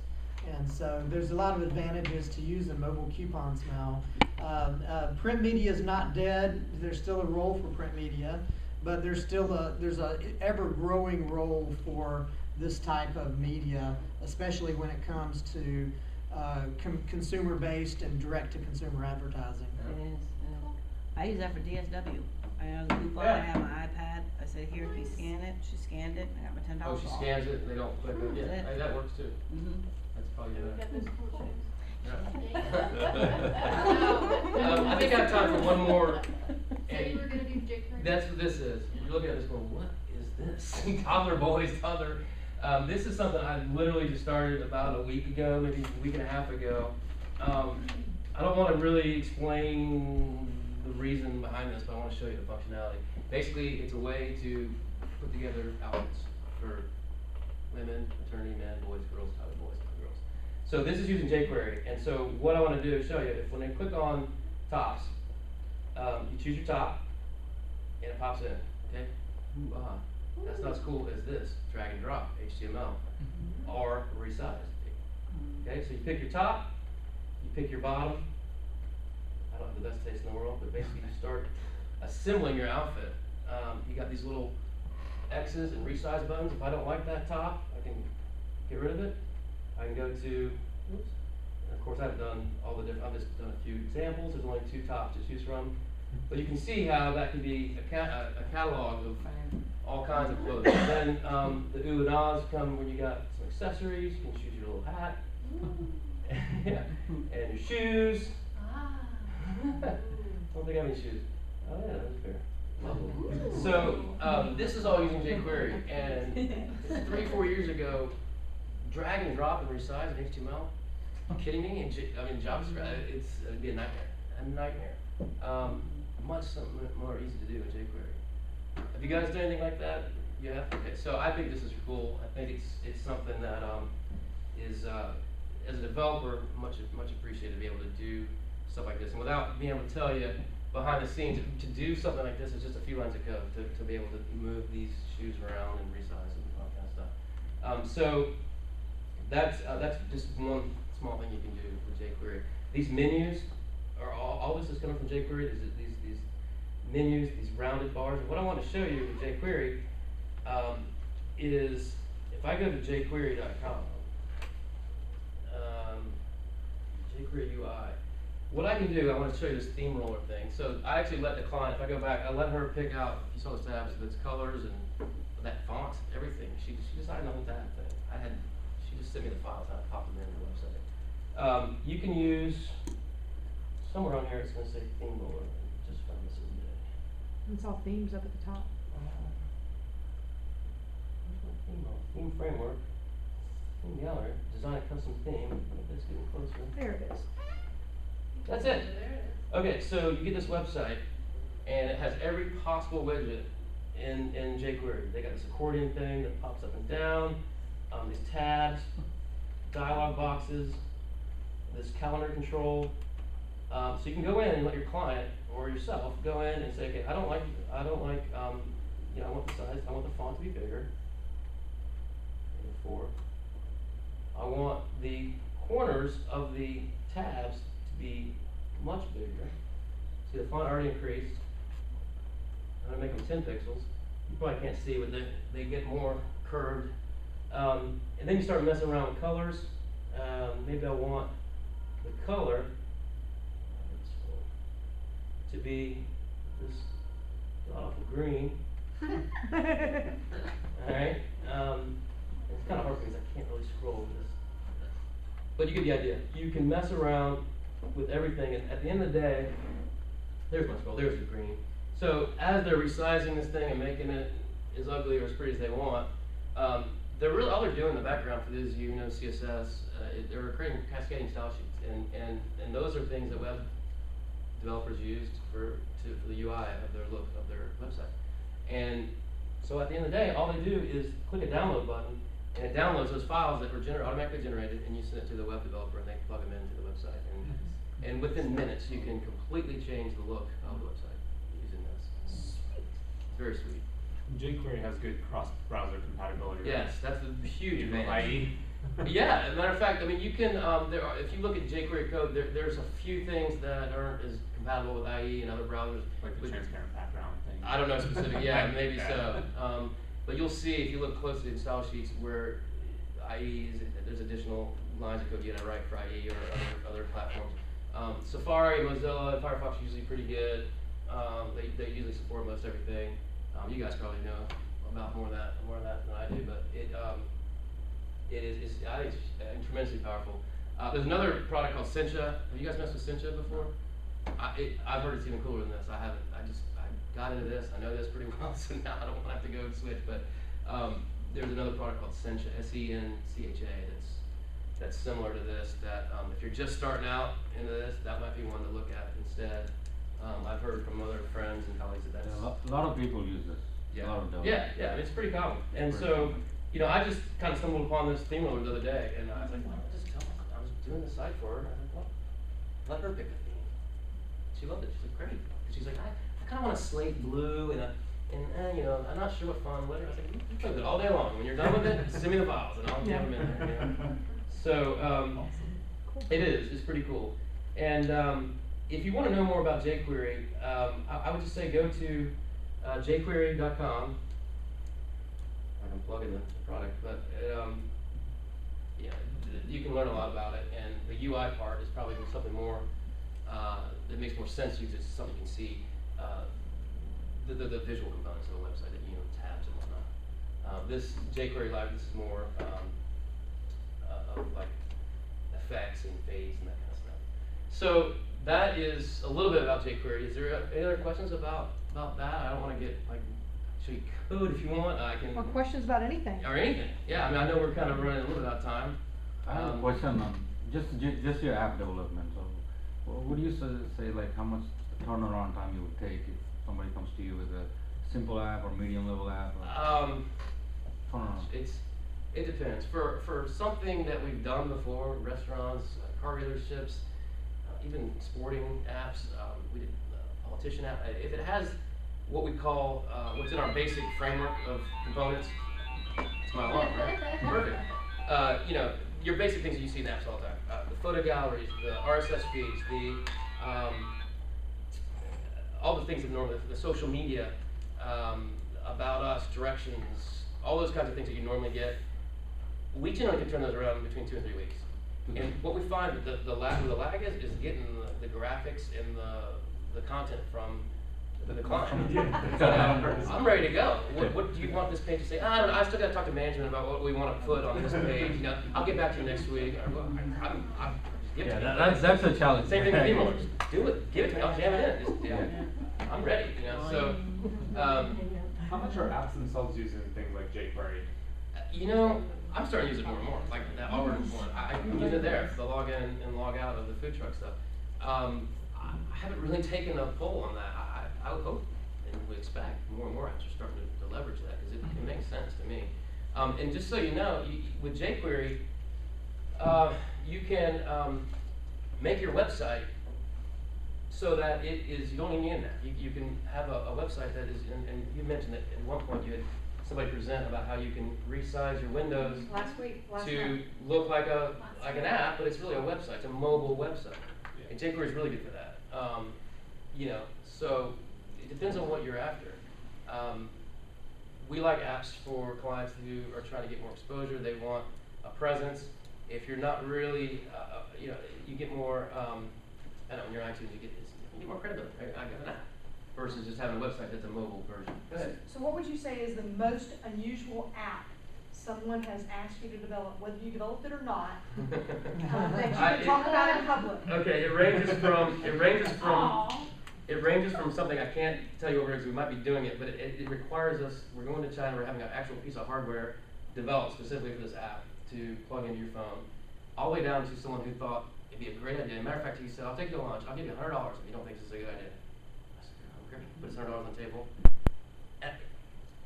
And so there's a lot of advantages to using mobile coupons now. Print media is not dead. There's still a role for print media, but there's a ever-growing role for this type of media, especially when it comes to consumer-based and direct-to-consumer advertising. It is. I use that for DSW. I have the coupon, I have my iPad, I said, here, can you scan it? She scanned it, I got my $10 Oh, off. she scans it, they don't click it. That's it. That works too. Mm-hmm. That's probably We've good. got those cool shoes. I think I have time for one more. So you were gonna do jQuery? That's what this is. You're looking at this going, what is this? Toddler boys, toddler. This is something I literally just started about a week ago, maybe a week and a half ago. I don't want to really explain the reason behind this, but I want to show you the functionality. Basically, it's a way to put together outfits for women, maternity, men, boys, girls, toddler boys, toddler girls. So this is using jQuery, and so what I want to do is show you, if when I click on tops, you choose your top, and it pops in, okay? Ooh, that's not as cool as this, drag and drop, HTML, or resize. Okay, so you pick your top, you pick your bottom. I don't have the best taste in the world, but basically you start assembling your outfit. You got these little X's and resize buttons. If I don't like that top, I can get rid of it. I can go to, oops, and of course I've done all the different, I've just done a few examples. There's only 2 tops to choose from. But you can see how that can be a catalog of all kinds of clothing. Then the ooh and ahs come when you got some accessories. You can choose your little hat. Yeah. And your shoes. Don't think I have any shoes. Oh yeah, that's fair. Lovely. So this is all using jQuery, and 3-4 years ago, drag and drop and resize in HTML. Are you kidding me? And JavaScript, it'd be a nightmare. A nightmare. Much something more easy to do in jQuery. Have you guys done anything like that? Yeah. Okay. So I think this is cool. I think it's something that is as a developer much appreciated to be able to do stuff like this, and without being able to tell you behind the scenes, to do something like this is just a few lines of code to be able to move these shoes around and resize and all that kind of stuff. So that's just one small thing you can do with jQuery. These menus are all this is coming from jQuery. These menus, these rounded bars. And what I want to show you with jQuery is if I go to jQuery.com, jQuery UI. What I can do, I want to show you this theme roller thing. So I actually let the client, if I go back, I let her pick out, if you saw the tabs, its colors and that font, everything. She decided on the tab thing. She just sent me the files and I popped them into the website. You can use, somewhere on here it's going to say theme roller. Just found this in today. It's all themes up at the top. Where's my theme roller? Theme framework. Theme gallery. Design a custom theme. It's getting closer. There it is. That's it. Okay, so you get this website, and it has every possible widget in jQuery. They got this accordion thing that pops up and down, these tabs, dialog boxes, this calendar control. So you can go in and let your client or yourself go in and say, okay, I don't like, I want the size, I want the font to be bigger. 4. I want the corners of the tabs to be much bigger. See, the font already increased. I'm gonna make them 10 pixels. You probably can't see, but they get more curved. And then you start messing around with colors. Maybe I want the color to be this awful green. Alright. It's kind of hard because I can't really scroll with this. But you get the idea. You can mess around with everything, and at the end of the day, there's my scroll, there's the green. So as they're resizing this thing and making it as ugly or as pretty as they want, all they're doing in the background for this, you know, CSS, they're creating cascading style sheets, and those are things that web developers used for the UI of their look of their website. And so at the end of the day, all they do is click a download button, and it downloads those files that were automatically generated, and you send it to the web developer, and they plug them into the website. And within minutes, you can completely change the look of the website using this. It's very sweet. jQuery has good cross-browser compatibility. Right? Yes, that's a huge Even advantage. IE. Yeah, as a matter of fact, I mean, you can, if you look at jQuery code, there's a few things that aren't as compatible with IE and other browsers. Like the transparent background thing. I don't know specific, yeah, maybe so. But you'll see if you look closely in style sheets where IE there's additional lines of code you gotta write for IE or other platforms. Safari, Mozilla, and Firefox are usually pretty good. They usually support most everything. You guys probably know about more of that than I do, but I think it's tremendously powerful. There's another product called Sencha. Have you guys messed with Sencha before? I've heard it's even cooler than this. I haven't. I got into this. I know this pretty well, so now I don't want to have to go and switch. But there's another product called Sencha, S-E-N-C-H-A, that's similar to this. That if you're just starting out into this, that might be one to look at instead. I've heard from other friends and colleagues that that's a lot of people use this. Yeah, a lot of yeah, it's pretty common. And so, you know, I just kind of stumbled upon this theme roller the other day, and I was like, well, I'll just tell her. I was doing the site for her, and I was like, well, let her pick the theme. She loved it. She's like, great. And she's like, I kind of want a slate blue and you know, I'm not sure what font, whatever. I was like, you play with it all day long. When you're done with it, send me the files, and I'll jam them in there. You know? So it is. It's pretty cool. And if you want to know more about jQuery, I would just say go to jQuery.com. I'm plugging the product, but yeah, you can learn a lot about it. And the UI part is probably something more that makes more sense to use. It's something you can see the visual components of the website, that, you know, tabs and whatnot. This jQuery Live, this is more like effects and fades and that kind of stuff. So that is a little bit about jQuery. Is there any other questions about that? I don't want to get show you code if you want. I can. Or questions about anything. Or anything. Yeah, I mean, I know we're kind of running a little bit out of time. I have a question on just your app development. So, what do you say like how much turnaround time you would take if somebody comes to you with a simple app or medium level app? Turnaround. It depends. For something that we've done before, restaurants, car dealerships, even sporting apps, we did a politician app. If it has what we call, what's in our basic framework of components, it's my alarm, right? Perfect. You know, your basic things that you see in apps all the time. The photo galleries, the RSS feeds, all the things that normally, the social media, about us, directions, all those kinds of things that you normally get. We generally can turn those around in between 2 and 3 weeks. And what we find that the lag is getting the graphics and the content from the client. I'm ready to go. What do you want this page to say? I don't know. I still got to talk to management about what we want to put on this page. You know, I'll get back to you next week. That's a challenge. Same thing with email. Just do it. Give it to me. I'll jam it in. Just, I'm ready. You know. So. How much are apps themselves using things like jQuery? You know, I'm starting to use it more and more. Like that order one, I use it there for the log in and log out of the food truck stuff. I haven't really taken a poll on that. I would hope and we expect more and more apps are starting to leverage that, because it makes sense to me. And just so you know, with jQuery, you can make your website so that it is, you don't even need that. You can have a website that is, and you mentioned that at one point you had somebody present about how you can resize your windows last to month. look like an app, but it's really a website. It's a mobile website. And jQuery is really good for that. You know, so it depends on what you're after. We like apps for clients who are trying to get more exposure. They want a presence. If you're not really, you know, you get more. I know in your iTunes you get more credibility. I got an app versus just having a website that's a mobile version. Go ahead. So what would you say is the most unusual app someone has asked you to develop, whether you developed it or not, that you can talk about in public? Okay, it ranges from something I can't tell you over because we might be doing it, but it requires us. We're going to China. We're having an actual piece of hardware developed specifically for this app to plug into your phone, all the way down to someone who thought it'd be a great idea. As a matter of fact, he said, "I'll take you to lunch. I'll give you $100 if you don't think this is a good idea." I said, "Okay." Put his $100 on the table. And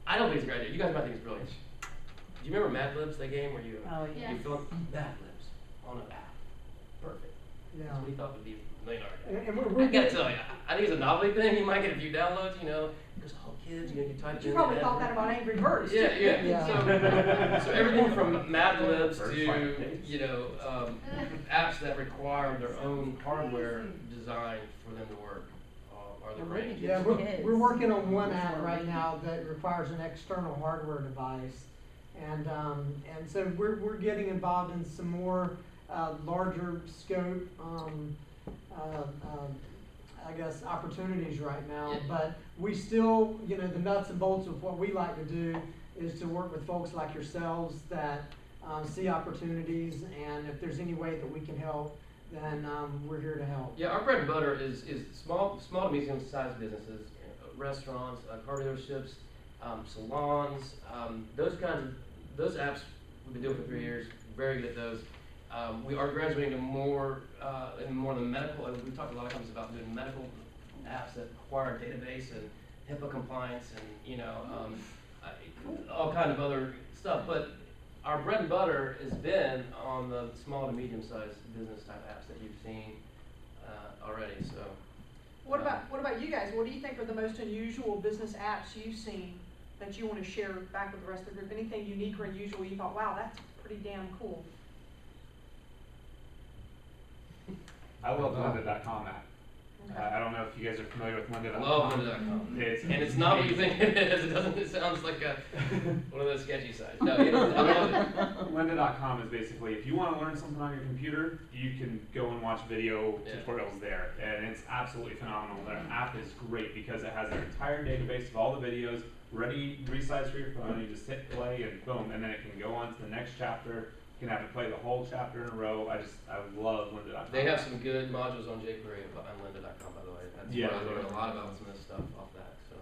I don't think it's a great idea. You guys might think it's brilliant. Do you remember Mad Libs, that game where you you film Mad Libs on an app? Perfect. Yeah. That's what he thought would be $1 million. And I gotta tell you, I think it's a novelty thing. You might get a few downloads, you know, because all kids, you know, you type in. You probably thought that about Angry Birds. Yeah. So everything from Mad Libs to, you know, apps that require their own hardware design for them to work are the range. Yeah, we're working on one app right now that requires an external hardware device, and so we're getting involved in some more larger scope, I guess, opportunities right now. Yeah. But we still, you know, the nuts and bolts of what we like to do is to work with folks like yourselves that see opportunities, and if there's any way that we can help, then we're here to help. Yeah, our bread and butter is small to medium-sized businesses, restaurants, car dealerships, salons, those apps we've been doing for 3 years. Very good at those. We are graduating to more and more than medical. We've talked to a lot of companies about doing medical apps that require a database and HIPAA compliance and, you know, all kind of other stuff. But our bread and butter has been on the small to medium-sized business type apps that you've seen already. So, What about you guys? What do you think are the most unusual business apps you've seen that you want to share back with the rest of the group? Anything unique or unusual you thought, wow, that's pretty damn cool? I love lynda.com app. I don't know if you guys are familiar with lynda.com. Love lynda.com. And it's not what you think it is. It sounds like one of those sketchy sites. No, I love it. Lynda.com is basically, if you want to learn something on your computer, you can go and watch video tutorials there. And it's absolutely phenomenal. Their app is great because it has their entire database of all the videos ready, resized for your phone. You just hit play and boom, and then it can go on to the next chapter. You can have it play the whole chapter in a row. I love lynda.com. They have some good modules on jQuery on lynda.com, by the way. That's where I learned a lot about some of this stuff off that. So,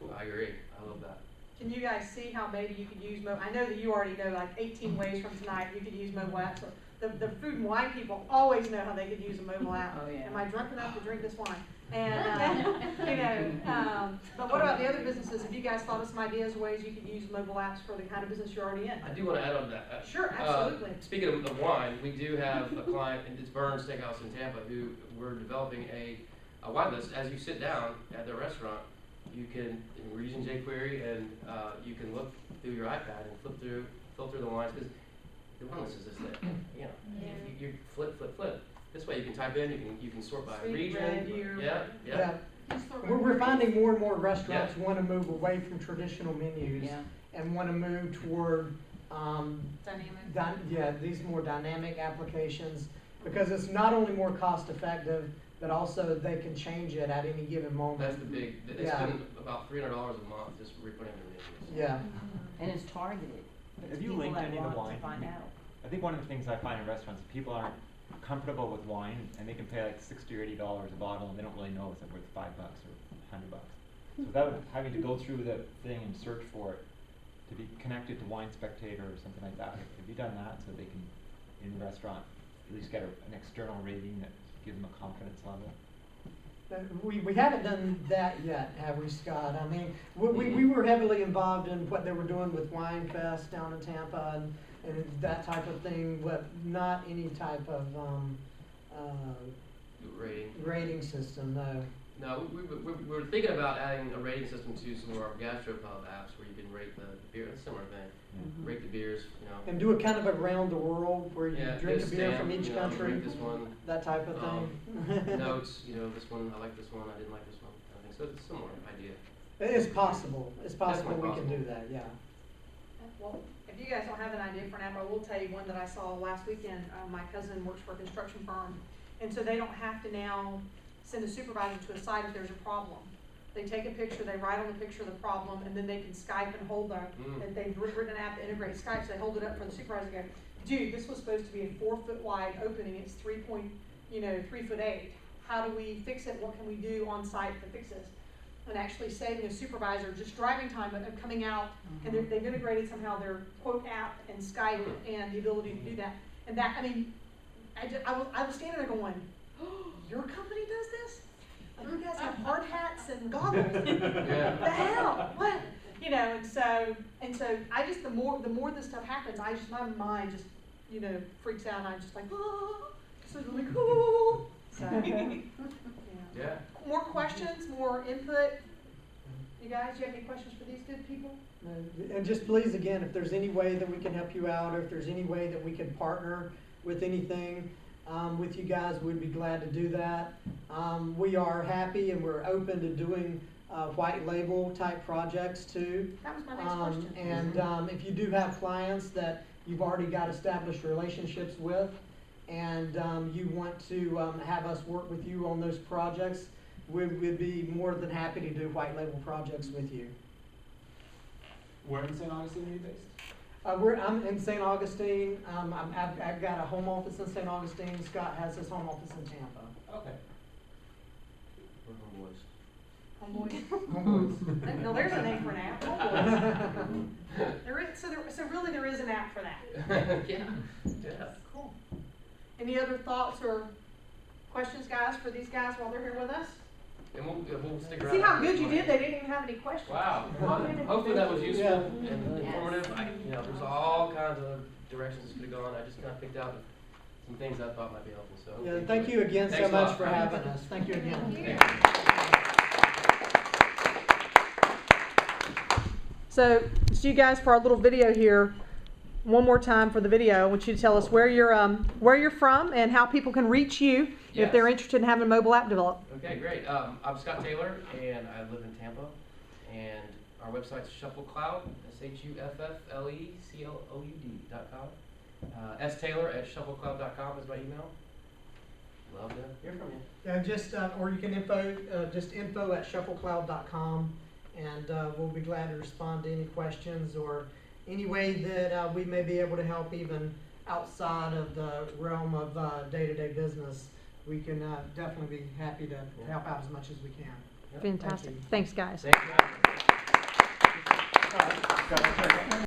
cool. I agree. I love that. Can you guys see how maybe you could use mobile? I know that you already know like 18 ways from tonight you could use mobile apps. So the food and wine people always know how they could use a mobile app. Oh, yeah. Am I drunk enough to drink this wine? And you know, but what about the other businesses? Have you guys thought of some ideas, ways you could use mobile apps for the kind of business you're already in? I do want to add on to that. Sure, absolutely. Speaking of wine, we do have a client, and it's Burns Steakhouse in Tampa, who we're developing a wine list. As you sit down at their restaurant, you can, we're using jQuery, and you can look through your iPad and filter the wines, because the wine list is just there. You know, you flip. This way you can type in, you can sort by region. Yeah. We're finding more and more restaurants want to move away from traditional menus and want to move toward these more dynamic applications, because it's not only more cost effective, but also they can change it at any given moment. That's the big. It's been about $300 a month just reputting their menus. Yeah. And it's targeted. Have you linked any of the wine? Find out. I think one of the things I find in restaurants, people aren't comfortable with wine, and they can pay like $60 or $80 a bottle, and they don't really know if it's worth $5 or $100. So without having to go through the thing and search for it, to be connected to Wine Spectator or something like that, have you done that so they can, in the restaurant, at least get an external rating that gives them a confidence level? We haven't done that yet, have we, Scott? I mean, we were heavily involved in what they were doing with Wine Fest down in Tampa and that type of thing, but not any type of rating system, no. No, we were thinking about adding a rating system to some of our gastropub apps where you can rate the beer. It's a similar thing. Mm-hmm. Rate the beers, you know. And do a kind of around the world where you drink a beer from each you know, country. rate this one. That type of thing. Notes, you know, this one, I like this one, I didn't like this one. I think so. It's a similar idea. It's possible. It's possible we Definitely can do that, yeah. Well, if you guys don't have an idea for an app, I will tell you one that I saw last weekend. My cousin works for a construction firm, and so they don't have to now send a supervisor to a site if there's a problem. They take a picture, they write on the picture the problem, and then they can Skype and hold that. And they've written an app that integrates Skype, so they hold it up for the supervisor and go, dude, this was supposed to be a 4-foot wide opening, it's 3'8". How do we fix it? What can we do on site to fix this? And actually saving a supervisor just driving time, but coming out, and they've integrated somehow their quote app and Skype and the ability to do that. And that, I mean, I was standing there going, oh, your company does this? Like, you guys have hard hats and goggles. Yeah. The hell? What? You know, and so I just, the more this stuff happens, my mind just, you know, freaks out, and I'm just like, oh, this is really cool. So, Yeah. More questions, more input. You guys, you have any questions for these good people? And just please, again, if there's any way that we can help you out, or if there's any way that we can partner with anything with you guys, we'd be glad to do that. We are happy and we're open to doing white label type projects too. That was my next question. And if you do have clients that you've already got established relationships with, and you want to have us work with you on those projects, we'd be more than happy to do white label projects with you. Where in St. Augustine are you based? I'm in St. Augustine. I've got a home office in St. Augustine. Scott has his home office in Tampa. Okay. We're homeboys. Homeboys. No, there's a name for an app. Homeboys. So really there is an app for that. Yeah. Cool. Any other thoughts or questions, guys, for these guys while they're here with us? And we'll stick around. See how good you did? They didn't even have any questions. Wow. Well, hopefully that was useful and informative. You know, there's all kinds of directions it could have gone. I just kind of picked out some things I thought might be helpful. So yeah, thank you again so much for having us. Thank you again. So you guys, for our little video here, one more time for the video, I want you to tell us where you're from and how people can reach you if they're interested in having a mobile app developed. Okay, great. I'm Scott Taylor, and I live in Tampa. And our website's ShuffleCloud, ShuffleCloud.com. staylor@shufflecloud.com is my email. Love to hear from you. Yeah, just or you can info@shufflecloud.com, and we'll be glad to respond to any questions or any way that we may be able to help, even outside of the realm of day-to-day business. We can definitely be happy to help out as much as we can. Fantastic. Thanks, guys. Thank you.